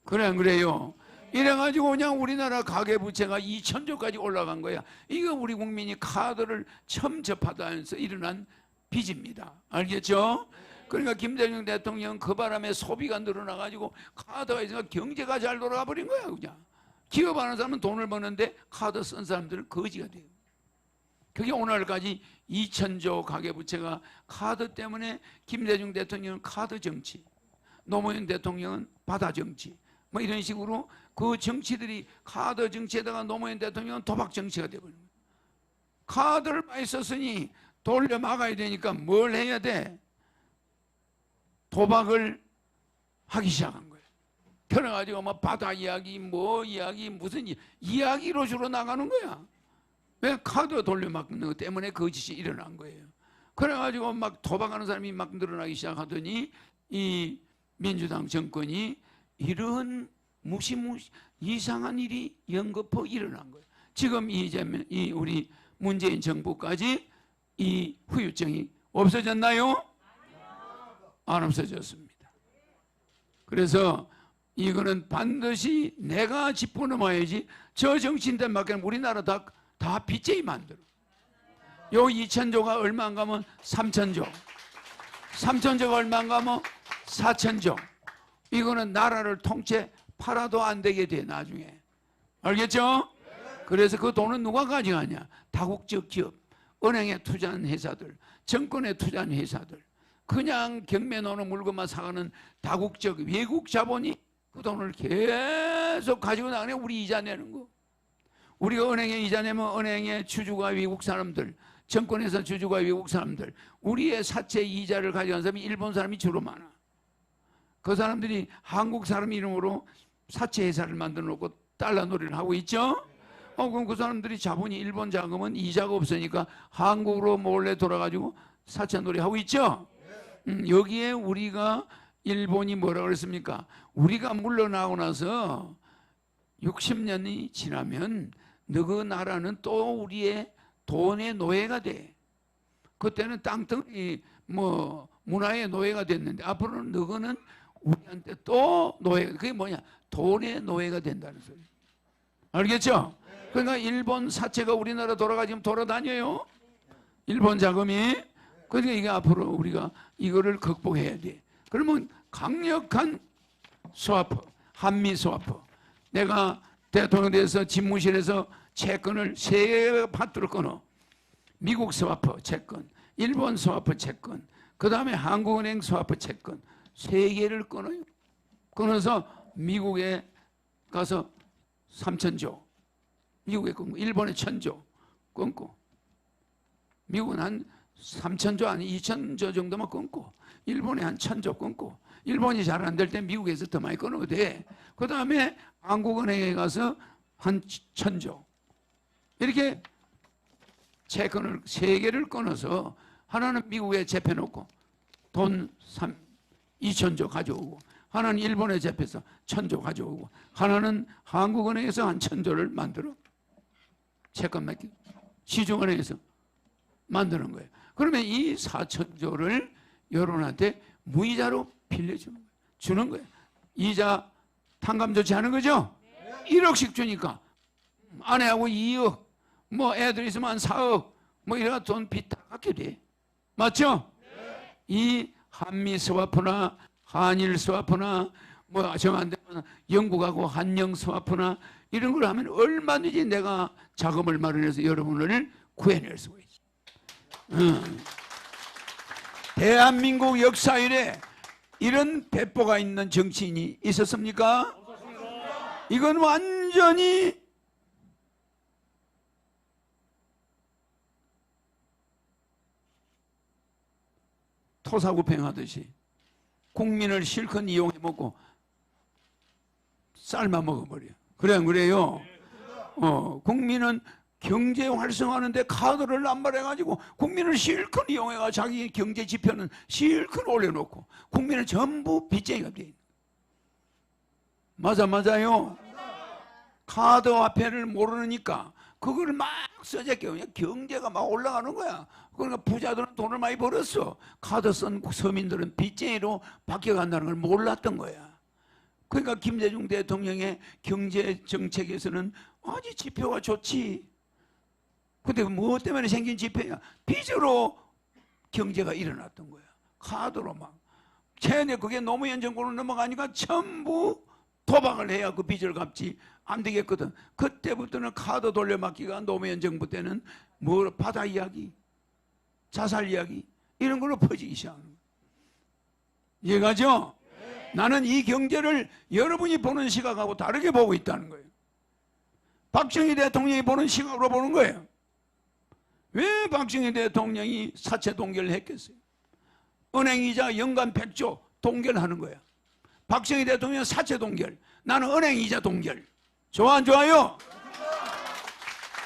그래 안 그래요? 이래가지고 그냥 우리나라 가계부채가 2,000조까지 올라간 거야. 이거 우리 국민이 카드를 처음 접하다면서 일어난 빚입니다. 알겠죠? 그러니까 김대중 대통령 그 바람에 소비가 늘어나가지고 카드가 있으니까 경제가 잘 돌아가 버린 거야. 그냥 기업하는 사람은 돈을 버는데 카드 쓴 사람들은 거지가 돼요. 그게 오늘까지 2,000조 가계부채가 카드 때문에 김대중 대통령은 카드 정치, 노무현 대통령은 바다 정치, 뭐 이런 식으로 그 정치들이 카드 정치에다가 노무현 대통령은 도박 정치가 되버린 거예요. 카드를 많이 썼으니 돌려 막아야 되니까 뭘 해야 돼? 도박을 하기 시작한 거예요. 그래가지고 뭐 바다 이야기, 뭐 이야기, 무슨 이야기로 주로 나가는 거야. 왜? 카드 돌려막는 것 때문에 거짓이 일어난 거예요. 그래가지고 막 도박하는 사람이 막 늘어나기 시작하더니 이 민주당 정권이 이런 무시무시 이상한 일이 연거푸 일어난 거예요. 지금 이 우리 문재인 정부까지 이 후유증이 없어졌나요? 안 없어졌습니다. 그래서 이거는 반드시 내가 짚고 넘어야지. 저 정치인들 맡기면 우리나라 다 빚쟁이 만들어. 요 2,000조가 얼마 안 가면 3,000조, 3,000조가 얼마 안 가면 4,000조. 이거는 나라를 통째 팔아도 안 되게 돼 나중에. 알겠죠? 그래서 그 돈은 누가 가져가냐? 다국적 기업, 은행에 투자한 회사들, 정권에 투자한 회사들, 그냥 경매 노는 물건만 사가는 다국적 외국 자본이 그 돈을 계속 가지고 나가네. 우리 이자 내는 거. 우리가 은행에 이자 내면 은행의 주주가 외국 사람들, 정권에서 주주가 외국 사람들, 우리의 사채 이자를 가져간 사람이 일본 사람이 주로 많아. 그 사람들이 한국 사람 이름으로 사채 회사를 만들어 놓고 달러 놀이를 하고 있죠. 그럼 그 사람들이 자본이 일본 자금은 이자가 없으니까 한국으로 몰래 돌아가지고 사채 놀이 하고 있죠. 여기에 우리가 일본이 뭐라 그랬습니까? 우리가 물러나고 나서 60년이 지나면 너그 나라는 또 우리의 돈의 노예가 돼. 그때는 땅덩이 뭐 문화의 노예가 됐는데 앞으로는 너그는 우리한테 또 노예가, 그게 뭐냐? 돈의 노예가 된다는 소리. 알겠죠? 그러니까 일본 사채가 우리나라 지금 돌아다녀요. 일본 자금이. 그러니까 이게 앞으로 우리가 이거를 극복해야 돼. 그러면 강력한 스와프, 한미 스와프. 내가 대통령 돼서 집무실에서 채권을 세 파트로 끊어. 미국 스와프 채권, 일본 스와프 채권, 그 다음에 한국은행 스와프 채권 세 개를 끊어요. 끊어서 미국에 가서 3,000조, 미국에 끊고 일본에 1,000조 끊고, 미국은 한 3,000조 아니 2,000조 정도만 끊고, 일본에 한 1,000조 끊고, 일본이 잘 안 될 때 미국에서 더 많이 끊어도 돼. 그 다음에 한국은행에 가서 한 1,000조. 이렇게 채권을 세 개를 끊어서 하나는 미국에 재펴놓고 돈 2,000조 가져오고, 하나는 일본에 재펴서 1,000조 가져오고, 하나는 한국은행에서 한 1,000조를 만들어 채권 맡기 시중은행에서 만드는 거예요. 그러면 이 4,000조를 여러분한테 무이자로 빌려주는 거예요. 주는 거예요. 이자 탕감 조치 하는 거죠? 1억씩 주니까 아내하고 2억, 뭐 애들 있으면 한 4억, 뭐 이래가 돈 빚 다 갚게 돼. 맞죠? 이 한미 스와프나 한일 스와프나 뭐 정한 데는 영국하고 한영 스와프나 이런 걸 하면 얼마든지 내가 자금을 마련해서 여러분을 구해낼 수가 있어. 대한민국 역사 이래 이런 배포가 있는 정치인이 있었습니까? 이건 완전히 토사구팽하듯이 국민을 실컷 이용해 먹고 삶아 먹어버려. 그래 안 그래요? 국민은 경제 활성화하는데 카드를 남발해가지고 국민을 실컷 이용해가 자기 경제 지표는 실컷 올려놓고 국민은 전부 빚쟁이가 돼 있는. 맞아요. 카드 화폐를 모르니까 그걸 막 써제껴. 경제가 막 올라가는 거야. 그러니까 부자들은 돈을 많이 벌었어. 카드 쓴 서민들은 빚쟁이로 바뀌어간다는 걸 몰랐던 거야. 그러니까 김대중 대통령의 경제 정책에서는 아주 지표가 좋지. 근데 뭐 때문에 생긴 지표야? 빚으로 경제가 일어났던 거야. 카드로 막. 쟤네 그게 노무현 정권으로 넘어가니까 전부 도박을 해야 그 빚을 갚지. 안 되겠거든. 그때부터는 카드 돌려막기가 노무현 정부 때는 뭐 바다 이야기, 자살 이야기 이런 걸로 퍼지기 시작하는 거야. 이해가죠? 나는 이 경제를 여러분이 보는 시각하고 다르게 보고 있다는 거예요. 박정희 대통령이 보는 시각으로 보는 거예요. 왜 박정희 대통령이 사채 동결을 했겠어요? 은행이자 연간 100조 동결하는 거야. 박정희 대통령 사채 동결, 나는 은행이자 동결. 좋아 안 좋아요?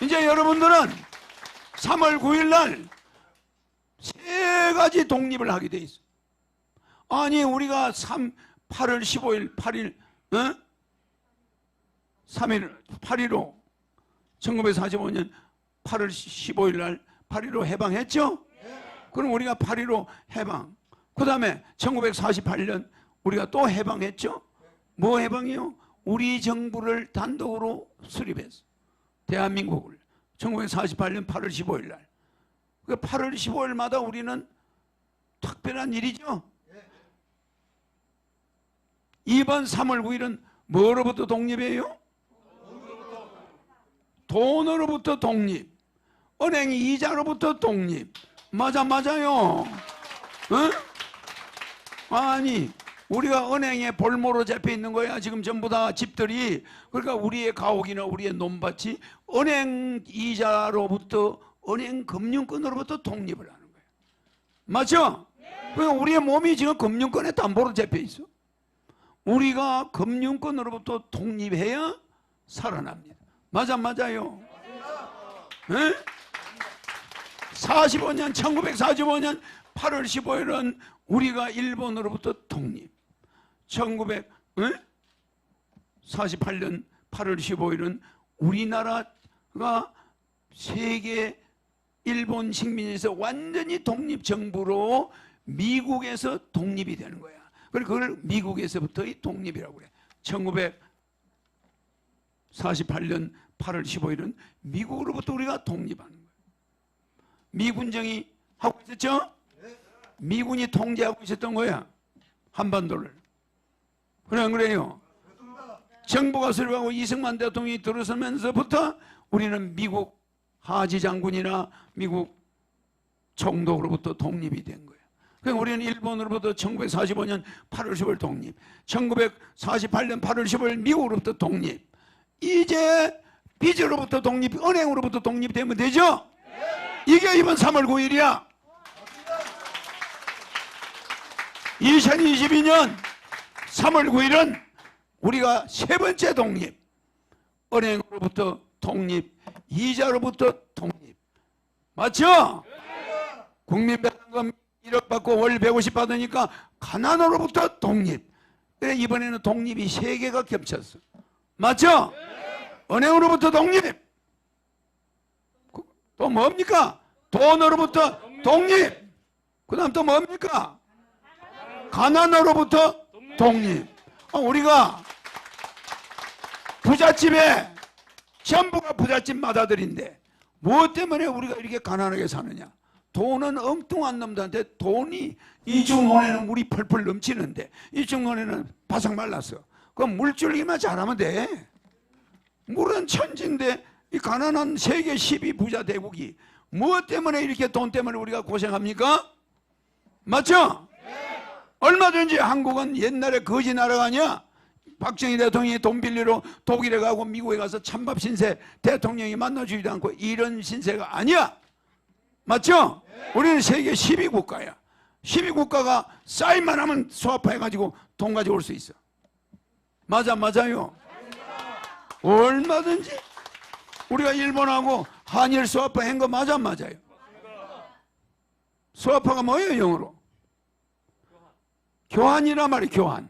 이제 여러분들은 3월 9일 날 세 가지 독립을 하게 돼 있어. 아니 우리가 8월 15일 8일 3일 8.15 1945년 8월 15일 날 8.15 해방했죠? 그럼 우리가 8.15 해방. 그 다음에 1948년 우리가 또 해방했죠? 뭐 해방이요? 우리 정부를 단독으로 수립했어. 대한민국을. 1948년 8월 15일 날. 8월 15일마다 우리는 특별한 일이죠? 이번 3월 9일은 뭐로부터 독립이에요? 돈으로부터 독립. 은행 이자로부터 독립. 맞아요. 아니 우리가 은행에 볼모로 잡혀 있는 거야. 지금 전부 다 집들이. 그러니까 우리의 가옥이나 우리의 논밭이 은행 이자로부터 은행 금융권으로부터 독립을 하는 거예요. 맞죠? 그러니까 우리의 몸이 지금 금융권에 담보로 잡혀 있어. 우리가 금융권으로부터 독립해야 살아납니다. 맞아요. 네? 1945년 8월 15일은 우리가 일본으로부터 독립. 1948년 8월 15일은 우리나라가 세계 일본 식민지에서 완전히 독립정부로 미국에서 독립이 되는 거야. 그걸 미국에서부터의 독립이라고 그래. 1948년 8월 15일은 미국으로부터 우리가 독립하는 거예요. 미군정이 하고 있었죠? 미군이 통제하고 있었던 거야. 한반도를. 그래 안 그래요? 정부가 수립하고 이승만 대통령이 들어서면서부터 우리는 미국 하지 장군이나 미국 총독으로부터 독립이 된 거예요. 그러니까 우리는 일본으로부터 1945년 8월 15일 독립, 1948년 8월 15일 미국으로부터 독립. 이제 빚으로부터 독립, 은행으로부터 독립되면 되죠? 이게 이번 3월 9일이야. 2022년 3월 9일은 우리가 세 번째 독립. 은행으로부터 독립, 이자로부터 독립. 맞죠? 국민배당금 1억 받고 월 150 받으니까 가난으로부터 독립. 그래 이번에는 독립이 세 개가 겹쳤어. 맞죠? 은행으로부터 독립. 또 뭡니까? 돈으로부터 독립. 그 다음 또 뭡니까? 가난으로부터 독립. 우리가 부잣집에 전부가 부잣집 맏아들인데 무엇 때문에 우리가 이렇게 가난하게 사느냐? 돈은 엉뚱한 놈들한테 돈이 이중원에는 물이 펄펄 넘치는데 이중원에는 바삭 말랐어. 그럼 물줄기만 잘하면 돼. 물은 천지인데 이 가난한 세계 10위 부자 대국이 무엇 때문에 이렇게 돈 때문에 우리가 고생합니까? 맞죠? 얼마든지 한국은 옛날에 거지 나라가 아니야. 박정희 대통령이 돈 빌리러 독일에 가고 미국에 가서 찬밥 신세 대통령이 만나주지도 않고 이런 신세가 아니야. 맞죠? 우리는 세계 10위 국가야. 12국가가 사인만 하면 수합해가지고 돈 가져올 수 있어. 맞아요? 얼마든지. 우리가 일본하고 한일 수합화 한 거 맞아요? 수합화가 뭐예요, 영어로? 교환이란 말이에요, 교환.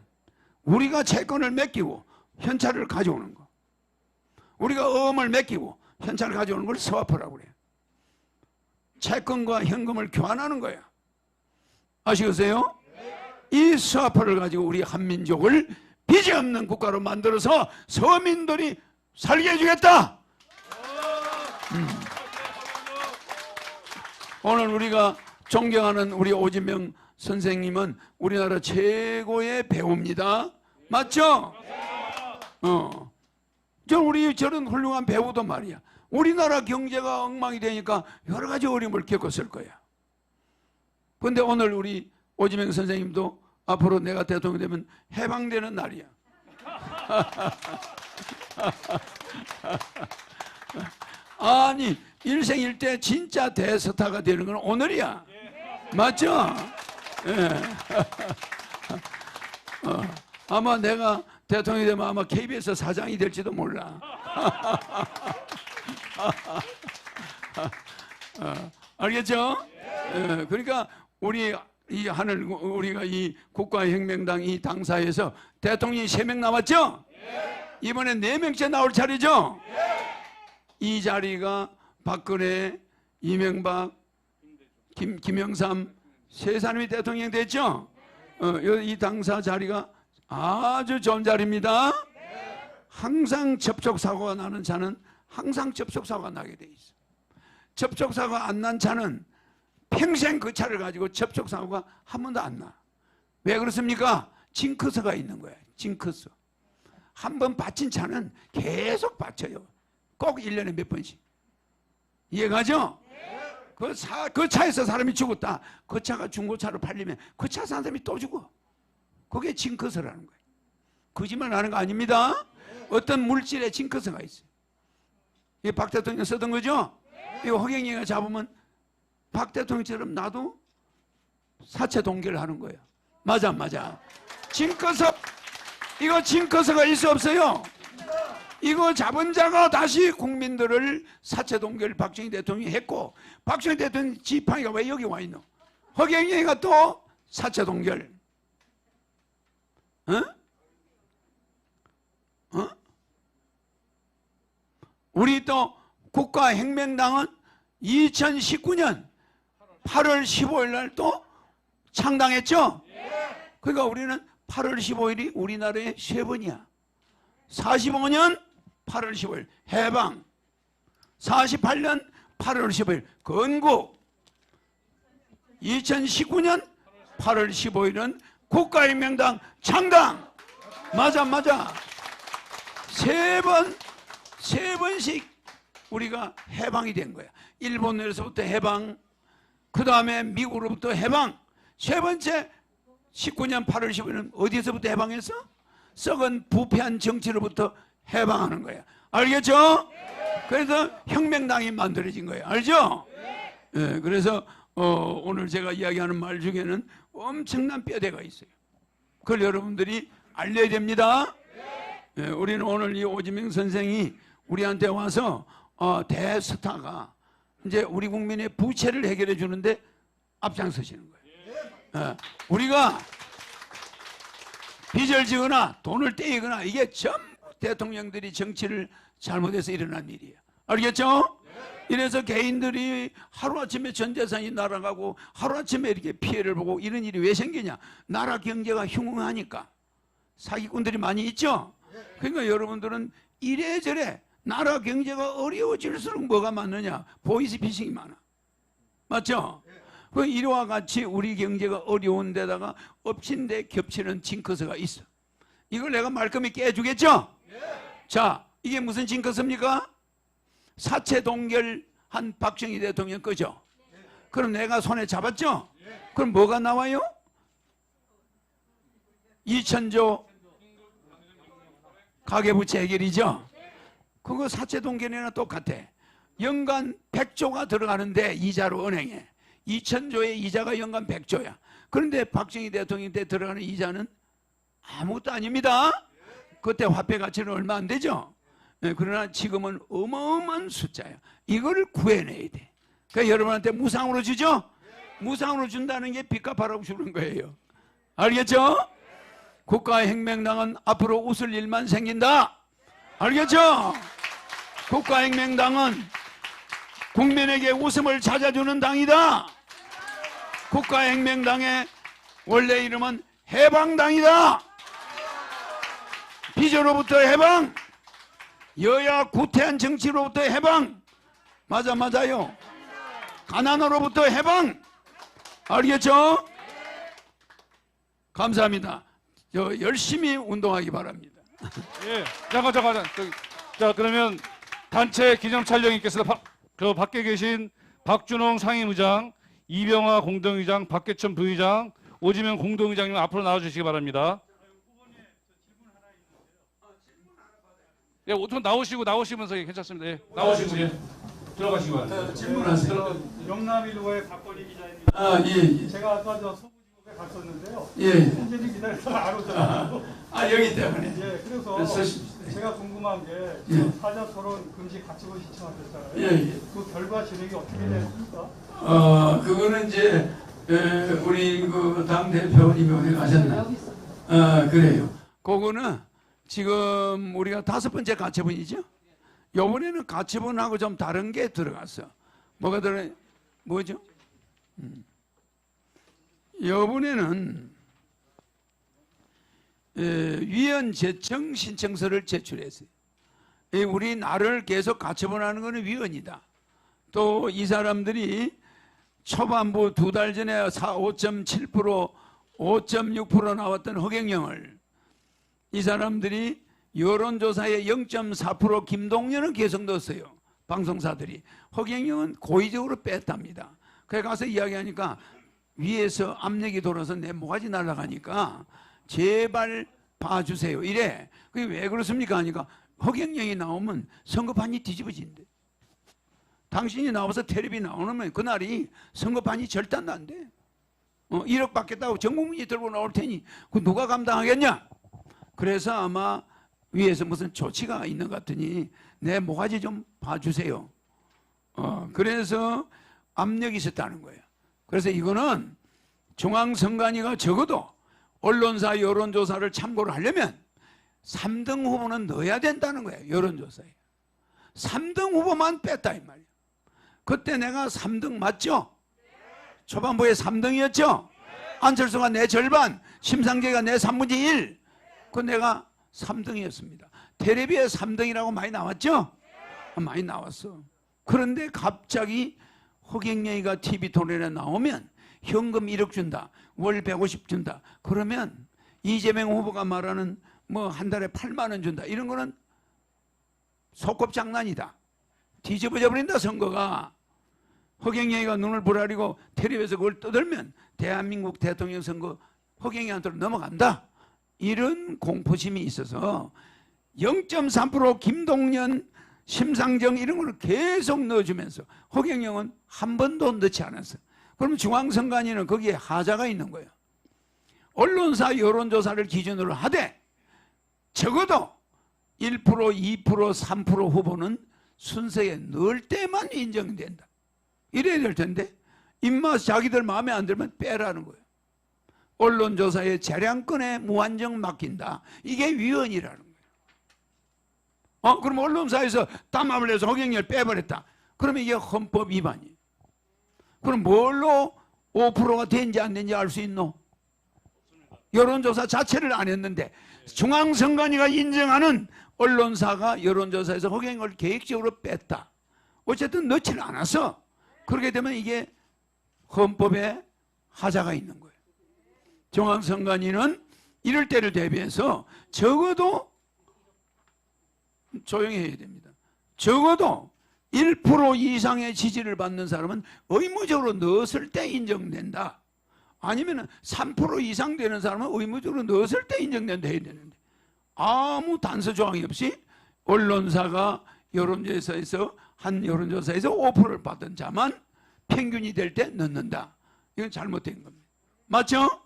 우리가 채권을 맡기고 현찰을 가져오는 거. 우리가 어음을 맡기고 현찰을 가져오는 걸 수합화라고 그래요. 채권과 현금을 교환하는 거야. 아시겠어요? 이 수합화를 가지고 우리 한민족을 빚이 없는 국가로 만들어서 서민들이 살게 해주겠다. 오늘 우리가 존경하는 우리 오진명 선생님은 우리나라 최고의 배우입니다. 맞죠? 우리 저런 훌륭한 배우도 말이야. 우리나라 경제가 엉망이 되니까 여러 가지 어려움을 겪었을 거야. 그런데 오늘 우리 오지명 선생님도 앞으로 내가 대통령 되면 해방되는 날이야. 아니, 일생일대 진짜 대스타가 되는 건 오늘이야. 맞죠? 예. 아마 내가 대통령이 되면 아마 KBS 사장이 될지도 몰라. 알겠죠? 예. 그러니까 우리 이 하늘, 우리가 이 국가혁명당 이 당사에서 대통령이 3명 남았죠? 이번에 4명째 나올 차례죠? 이 자리가 박근혜, 이명박, 김영삼 세 사람이 대통령 됐죠? 이 당사 자리가 아주 좋은 자리입니다. 항상 접촉사고가 나는 차는 항상 접촉사고가 나게 돼 있어. 접촉사고가 안 난 차는 평생 그 차를 가지고 접촉사고가 한 번도 안 나. 왜 그렇습니까? 징크스가 있는 거야. 징크스. 한 번 받친 차는 계속 받쳐요. 꼭 1년에 몇 번씩. 이해가죠? 그 차에서 사람이 죽었다. 그 차가 중고차로 팔리면 그 차 산 사람이 또 죽어. 그게 징크스라는 거예요. 거짓말 하는 거 아닙니다. 어떤 물질에 징크스가 있어요. 이게 박 대통령 쓰던 거죠? 이거 허경영이가 잡으면 박 대통령처럼 나도 사체 동결을 하는 거예요. 맞아, 맞아. 징크스, 이거 징크스가 있어 없어요? 이거 잡은 자가 다시 국민들을 사체 동결 박정희 대통령이 했고, 박정희 대통령 지팡이가 왜 여기 와 있노? 허경영이가 또 사체 동결. 우리 또 국가혁명당은 2019년 8월 15일 날 또 창당했죠? 그러니까 우리는 8월 15일이 우리나라의 세 번이야. 45년 8월 15일 해방, 48년 8월 15일 건국, 2019년 8월 15일은 국가혁명당 창당. 맞아, 맞아. 세 번씩 우리가 해방이 된 거야. 일본에서부터 해방, 그 다음에 미국으로부터 해방. 세 번째 19년 8월 15일은 어디에서부터 해방했어? 썩은 부패한 정치로부터 해방하는 거야. 알겠죠? 그래서 혁명당이 만들어진 거예요. 알죠? 예, 그래서 오늘 제가 이야기하는 말 중에는 엄청난 뼈대가 있어요. 그걸 여러분들이 알려야 됩니다. 예, 우리는 오늘 이 오지명 선생이 우리한테 와서 대스타가 이제 우리 국민의 부채를 해결해 주는데 앞장서시는 거예요. 예, 우리가 빚을 지거나 돈을 떼이거나 이게 전부 대통령들이 정치를 잘못해서 일어난 일이에요. 알겠죠? 이래서 개인들이 하루아침에 전 재산이 날아가고 하루아침에 이렇게 피해를 보고 이런 일이 왜 생기냐? 나라 경제가 흉흉하니까. 사기꾼들이 많이 있죠? 그러니까 여러분들은 이래저래 나라 경제가 어려워질수록 뭐가 많느냐? 보이스피싱이 많아. 맞죠? 그 이와 같이 우리 경제가 어려운 데다가 엎친 데 겹치는 징크스가 있어. 이걸 내가 말끔히 깨주겠죠? 자, 이게 무슨 징크스입니까? 사체 동결한 박정희 대통령 거죠? 그럼 내가 손에 잡았죠? 그럼 뭐가 나와요? 2,000조 가계부채 해결이죠? 그거 사체 동결이나 똑같아. 연간 100조가 들어가는데 이자로 은행에 2,000조의 이자가 연간 100조야. 그런데 박정희 대통령 때 들어가는 이자는 아무것도 아닙니다. 그때 화폐 가치는 얼마 안 되죠. 그러나 지금은 어마어마한 숫자야. 이거를 구해내야 돼. 그러니까 여러분한테 무상으로 주죠? 무상으로 준다는 게 빚값하라고 주는 거예요. 알겠죠? 국가혁명당은 앞으로 웃을 일만 생긴다. 알겠죠? 국가혁명당은 국민에게 웃음을 찾아주는 당이다. 국가혁명당의 원래 이름은 해방당이다. 비전으로부터 해방, 여야 구태한 정치로부터 해방, 맞아요. 가난으로부터 해방, 알겠죠? 감사합니다. 열심히 운동하기 바랍니다. 예, 잠깐. 자, 그러면 단체 기념 촬영이 있겠습니다. 그 밖에 계신 박준홍 상임의장, 이병화 공동의장, 박계천 부의장, 오지명 공동의장님 앞으로 나와주시기 바랍니다. 예, 우선 나오시면서 예, 괜찮습니다. 예, 나오시고 예, 들어가시기 바랍니다. 질문하세요. 영남일보의 박건희 기자입니다. 예. 제가 아까 저 서부지법에 갔었는데요. 예. 현재는 기다리다가 안 오잖아요. 여기 때문에. 예, 그래서 제가 궁금한 게 사자 토론 금지 가처분 신청하셨잖아요. 예. 그 결과 진행이 어떻게 됐습니까? 그거는 이제 우리 그 당 대표님이 어디 가셨나? 그래요. 그거는 지금 우리가 5번째 가처분이죠. 요번에는 가처분하고 좀 다른 게 들어갔어. 뭐가 뭐죠? 요번에는 위헌 제청 신청서를 제출했어요. 우리 나를 계속 가처분하는 것은 위헌이다. 또 이 사람들이 초반부 2달 전에 5.7%, 5.6% 나왔던 허경영을 이 사람들이 여론조사에 0.4% 김동연은 계속 넣었어요. 방송사들이. 허경영은 고의적으로 뺐답니다. 그래 가서 이야기하니까 위에서 압력이 돌아서 내 모가지 날아가니까 제발 봐주세요. 이래. 그게 왜 그렇습니까? 하니까 허경영이 나오면 선거판이 뒤집어진대. 당신이 나와서 텔레비 나오면 그날이 선거판이 절단난대. 1억 받겠다고 전 국민이 들고 나올 테니 그 누가 감당하겠냐? 그래서 아마 위에서 무슨 조치가 있는 것 같으니 내 모가지 좀 봐주세요. 그래서 압력이 있었다는 거예요. 그래서 이거는 중앙선관위가 적어도 언론사 여론조사를 참고를 하려면 3등 후보는 넣어야 된다는 거예요. 여론조사에. 3등 후보만 뺐다 이 말이에요. 그때 내가 3등 맞죠? 초반부에 3등이었죠? 안철수가 내 절반, 심상재가 내 3분의 1. 그 내가 3등이었습니다. 텔레비에 3등이라고 많이 나왔죠? 많이 나왔어. 그런데 갑자기 허경영이가 TV 토론에 나오면 현금 1억 준다. 월 150 준다. 그러면 이재명 후보가 말하는 뭐 한 달에 8만 원 준다. 이런 거는 소꿉장난이다. 뒤집어져 버린다 선거가. 허경영이가 눈을 부라리고 텔레비에서 그걸 떠들면 대한민국 대통령 선거 허경영한테로 넘어간다. 이런 공포심이 있어서 0.3% 김동연, 심상정 이런 걸 계속 넣어주면서 허경영은 한 번도 넣지 않았어. 그럼 중앙선관위는 거기에 하자가 있는 거예요. 언론사 여론조사를 기준으로 하되 적어도 1%, 2%, 3% 후보는 순서에 넣을 때만 인정된다. 이래야 될 텐데 입맛 자기들 마음에 안 들면 빼라는 거예요. 언론조사의 재량권에 무한정 맡긴다. 이게 위헌이라는 거예요. 그럼 언론사에서 담합을 해서 허경영을 빼버렸다. 그러면 이게 헌법 위반이에요. 그럼 뭘로 5%가 된지 안 된지 알 수 있노? 여론조사 자체를 안 했는데 중앙선관위가 인정하는 언론사가 여론조사에서 허경영을 계획적으로 뺐다. 어쨌든 넣지는 않았어. 그렇게 되면 이게 헌법에 하자가 있는 거예요. 중앙선관위는 이럴 때를 대비해서 적어도 조용히 해야 됩니다. 적어도 1% 이상의 지지를 받는 사람은 의무적으로 넣었을 때 인정된다. 아니면 3% 이상 되는 사람은 의무적으로 넣었을 때 인정된다 해야 되는데 아무 단서 조항이 없이 언론사가 여론조사에서 한 여론조사에서 5%를 받은 자만 평균이 될 때 넣는다. 이건 잘못된 겁니다. 맞죠?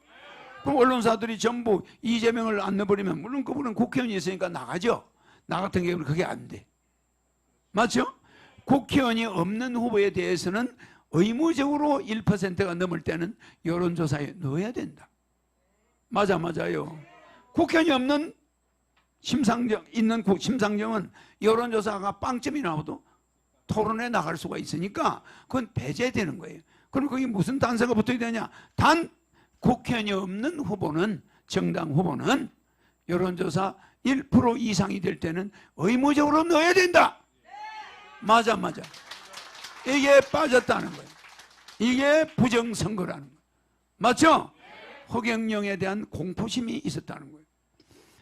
그럼 언론사들이 전부 이재명을 안 넣어버리면 물론 그분은 국회의원이 있으니까 나가죠. 나 같은 경우는 그게 안 돼. 맞죠? 국회의원이 없는 후보에 대해서는 의무적으로 1%가 넘을 때는 여론조사에 넣어야 된다. 맞아요. 국회의원이 없는 심상정은 여론조사가 빵점이 나와도 토론에 나갈 수가 있으니까 그건 배제되는 거예요. 그럼 거기 무슨 단서가 붙어야 되냐? 단 국회의원이 없는 후보는, 정당 후보는 여론조사 1% 이상이 될 때는 의무적으로 넣어야 된다. 맞아. 이게 빠졌다는 거예요. 이게 부정선거라는 거예요. 맞죠? 허경영에 대한 공포심이 있었다는 거예요.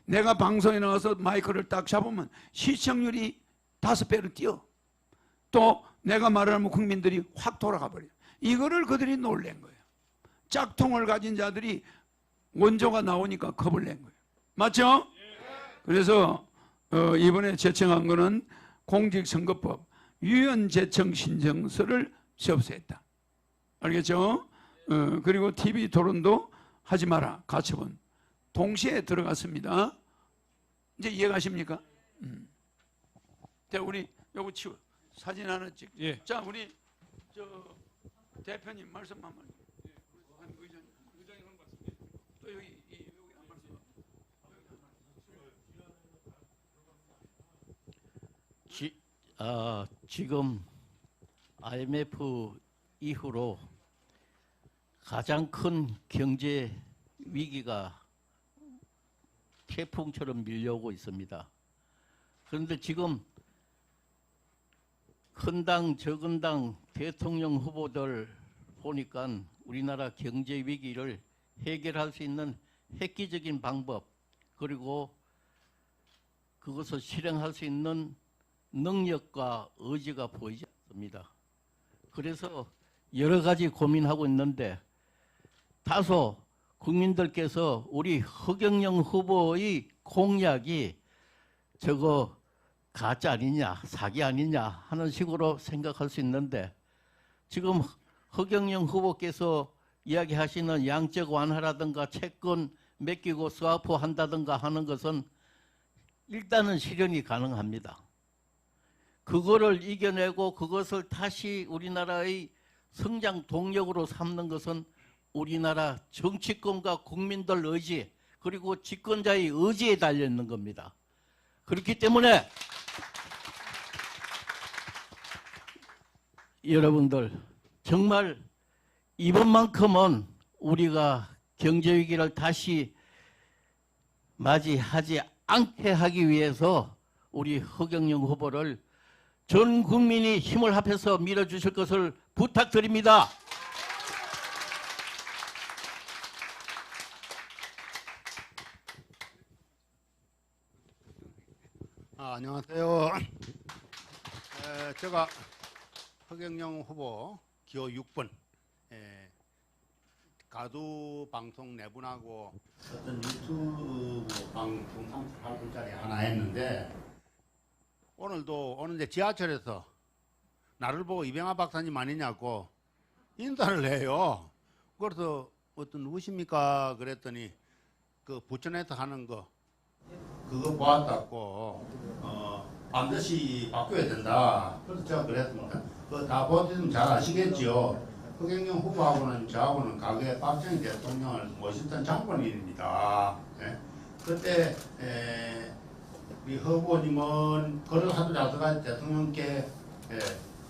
내가 방송에 나와서 마이크를 딱 잡으면 시청률이 5배로 뛰어. 또 내가 말하면 국민들이 확 돌아가 버려요. 이거를 그들이 놀란 거예요. 짝퉁을 가진 자들이 원조가 나오니까 겁을 낸 거예요. 맞죠? 그래서 이번에 제청한 거는 공직선거법 유연 제청 신청서를 접수했다. 알겠죠? 그리고 TV 토론도 하지 마라. 가처분. 동시에 들어갔습니다. 이제 이해가십니까? 자, 우리 요거 치워. 사진 하나 찍. 예. 자, 우리 대표님 말씀 한 번. 의장님 한 말씀. 또 여기 한 말씀. 지금 IMF 이후로 가장 큰 경제 위기가 태풍처럼 밀려오고 있습니다. 그런데 지금 큰 당, 적은 당 대통령 후보들 보니까 우리나라 경제 위기를 해결할 수 있는 획기적인 방법, 그리고 그것을 실행할 수 있는 능력과 의지가 보이지 않습니다. 그래서 여러 가지 고민하고 있는데 다소 국민들께서 우리 허경영 후보의 공약이 저거 가짜 아니냐, 사기 아니냐 하는 식으로 생각할 수 있는데, 지금 허경영 후보께서 이야기하시는 양적 완화라든가 채권 맡기고 스와프 한다든가 하는 것은 일단은 실현이 가능합니다. 그거를 이겨내고 그것을 다시 우리나라의 성장 동력으로 삼는 것은 우리나라 정치권과 국민들 의지, 그리고 집권자의 의지에 달려있는 겁니다. 그렇기 때문에 여러분들 정말 이번만큼은 우리가 경제위기를 다시 맞이하지 않게 하기 위해서 우리 허경영 후보를 전 국민이 힘을 합해서 밀어주실 것을 부탁드립니다. 안녕하세요. 제가 허경영 후보 기호 6번 가두 방송 내분하고 어떤 유튜브 방송 38분짜리 하나 했는데, 오늘 이제 지하철에서 나를 보고 이병하 박사님 아니냐고 인사를 해요. 그래서 어떤 누구십니까 그랬더니 그 부천에서 하는 거 그거 보았다고 반드시 바꿔야 된다. 그래서 제가 그랬습니다. 그거 다 보시면 잘 아시겠죠. 허경영 후보하고는 저하고는 과거에 박정희 대통령을 모셨던 장본인입니다. 예? 그때 우리 후보님은 글을 하도 잘 써가지고 대통령께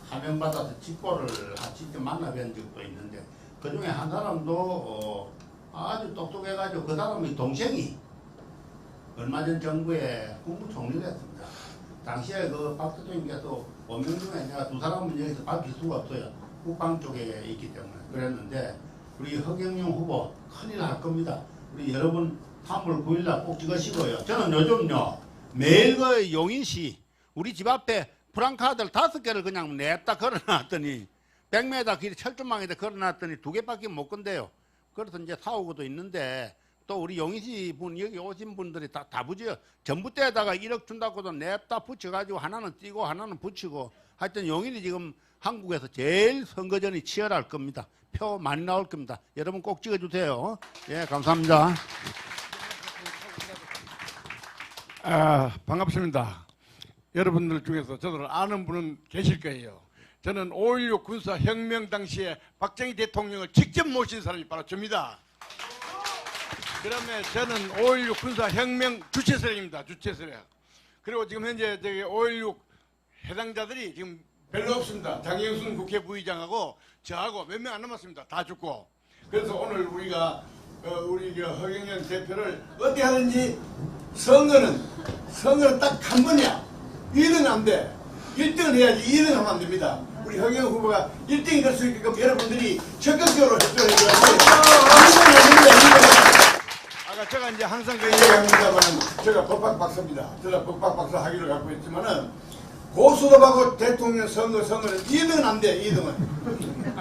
하명받아서 직보를 직접 만나뵌 적도 있는데, 그 중에 한 사람도 아주 똑똑해가지고 그 사람의 동생이 얼마 전 정부에 국무총리가 했습니다. 당시에 그 박 대통령께서 5명 중에 내가 두 사람은 여기서 밝힐 수가 없어요. 국방 쪽에 있기 때문에. 그랬는데 우리 허경영 후보 큰일 날 겁니다. 우리 여러분 3월 9일날 꼭 찍으시고요. 저는 요즘요 매일 그 용인시 우리 집 앞에 프랑카드를 5개를 그냥 냅다 걸어놨더니 100m 길이 철조망에다 걸어놨더니 2개밖에 못 건데요. 그래서 이제 사오고도 있는데, 또 우리 용인시 분 여기 오신 분들이 다 부져요. 전봇대에다가 1억 준다고도 냅다 붙여가지고 하나는 띄고 하나는 붙이고, 하여튼 용인이 지금 한국에서 제일 선거전이 치열할 겁니다. 표 많이 나올 겁니다. 여러분 꼭 찍어주세요. 예, 감사합니다. 반갑습니다. 여러분들 중에서 저를 아는 분은 계실 거예요. 저는 5.16 군사혁명 당시에 박정희 대통령을 직접 모신 사람이 바로 저입니다. 그러면 저는 5.16 군사혁명 주최세력입니다. 주최세력. 그리고 지금 현재 저기 5.16 해당자들이 지금 별로 없습니다. 장영순 국회 부의장하고 저하고 몇 명 안 남았습니다. 다 죽고. 그래서 오늘 우리가 우리 허경영 대표를 어떻게 하든지 선거는 딱 한 번이야. 2등은 안 돼. 1등을 해야지 2등 하면 안 됩니다. 우리 허경영 후보가 1등이 될 수 있게끔 여러분들이 적극적으로 협조해 주셔야지. 아까 제가 이제 항상 그 얘기합니다만 제가 법학 박사입니다. 제가 법학 박사 학위를 갖고 있지만은 고수도하고 대통령 선거는 2등은 안 돼. 2등은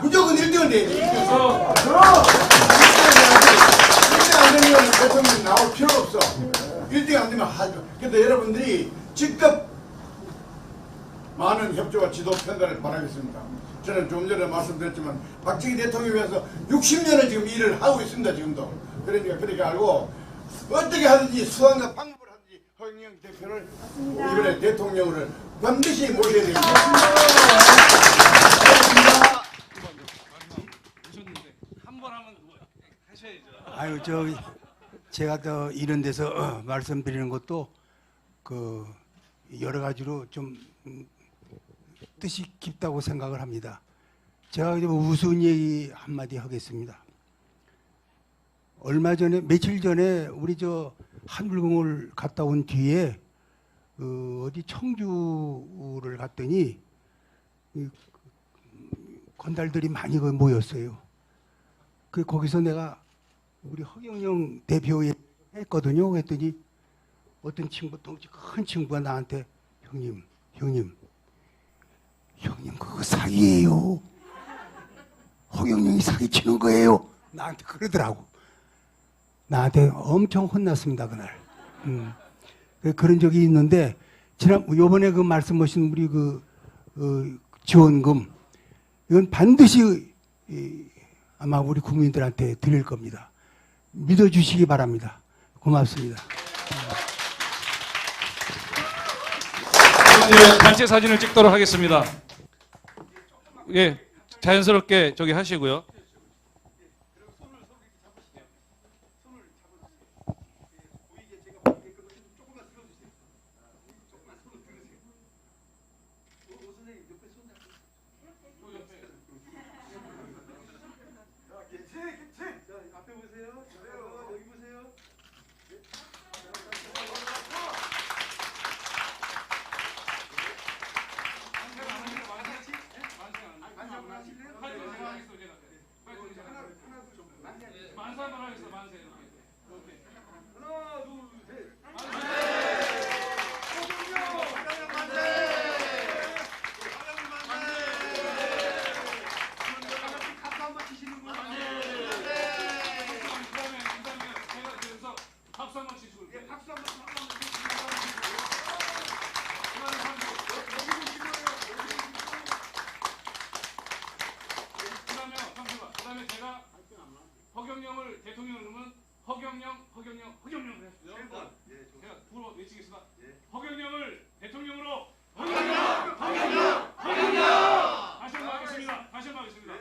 무조건 1등은 돼야 돼. 1등 안 되면 대통령 나올 필요가 없어. 1등 안 되면 하죠. 그런데 여러분들이 직접 많은 협조와 지도 편단을 바라겠습니다. 저는 좀 전에 말씀드렸지만 박정희 대통령을 위해서 60년을 지금 일을 하고 있습니다. 지금도. 그러니까 그렇게 알고 어떻게 하든지 수단과 방법을 하든지 허경영 대표를 이번에 대통령을 반드시 모셔야 됩니다. 한번 하면 하셔야죠. 아유, 제가 더 이런 데서 말씀드리는 것도 그 여러 가지로 좀 뜻이 깊다고 생각을 합니다. 제가 우스운 얘기 한마디 하겠습니다. 얼마 전에, 며칠 전에 우리 한불궁을 갔다 온 뒤에 어디 청주를 갔더니 건달들이 많이 모였어요. 거기서 내가 우리 허경영 대표 했거든요. 그랬더니 어떤 친구, 덩치 큰 친구가 나한테 형님 그거 사기예요. 허경영이 사기치는 거예요. 나한테 그러더라고. 나한테 엄청 혼났습니다, 그날. 그런 적이 있는데, 요번에 그 말씀하신 우리 지원금, 이건 반드시 아마 우리 국민들한테 드릴 겁니다. 믿어주시기 바랍니다. 고맙습니다. 단체 사진을 찍도록 하겠습니다. 예, 자연스럽게 저기 하시고요. 그다음에 제가 허경영을 대통령으로 하면 허경영 했어요. 제가 두번 외치겠습니다. 허경영을 대통령으로 허경영 다시 한번 하겠습니다.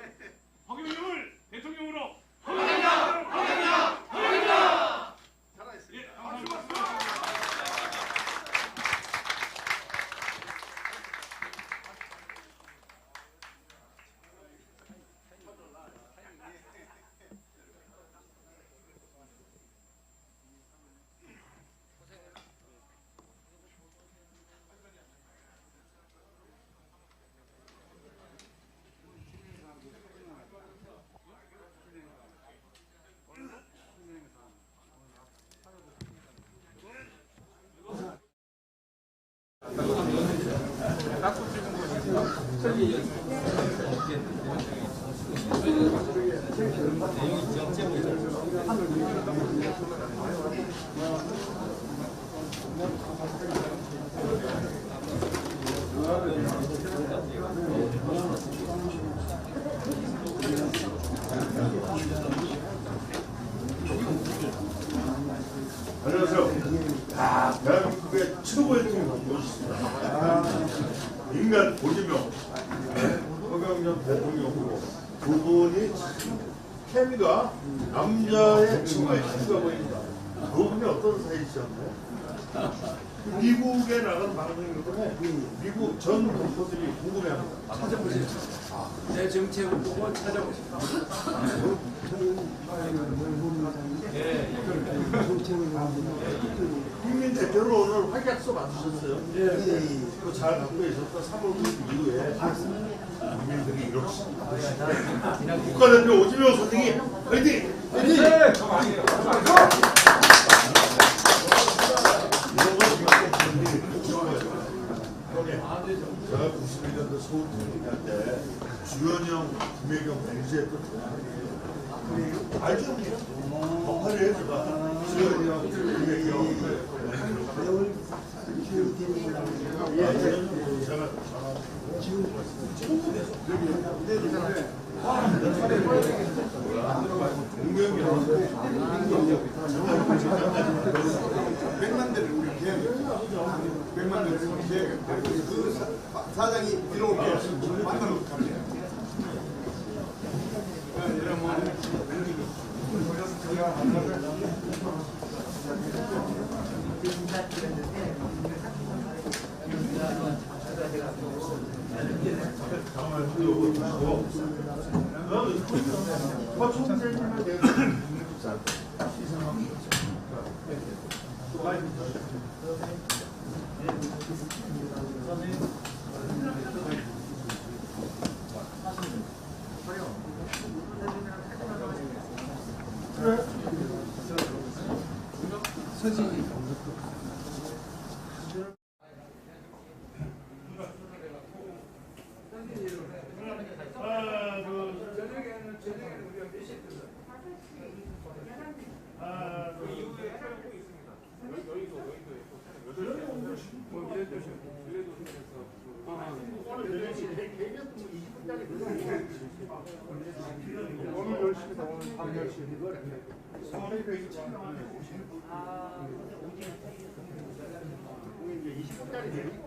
허경영을 대통령으로 허경영 살아있습니다. 예, 감사합니다. 안녕하세요. 대한민국의 최고의 대통령 모셨습니다. 인간 고지명 허경영 대통령 후보 두 분이 케미가 남자의 최고의 케미가 보입니다. 두 분이 어떤 사이시셨나요? 미국에 나가는 방송이기 때문에 미국 전 동포들이 궁금해합니다. 찾아보세요. 내 정책을 보고 찾아보세요. 국민 대표로 오늘 활약소 맡으셨어요. 또 잘 갖고 계셨던 3월 9일 이후에 국민들이 이렇습니다. 국가대표 오지명 선생님 화이팅! 제가 91년도 서울 통일할 때 주현영, 김혜경 매니저했던 알죠? 덕화를 해 제가 주현영, 김혜경 제가 백만대를 우리 백만대를 그 사장이 들어올게요. 만나러 갑니다. 오늘 10시부터 오늘 밤 10시 서울에 참여하는 50분. 이제 20분짜리 되니까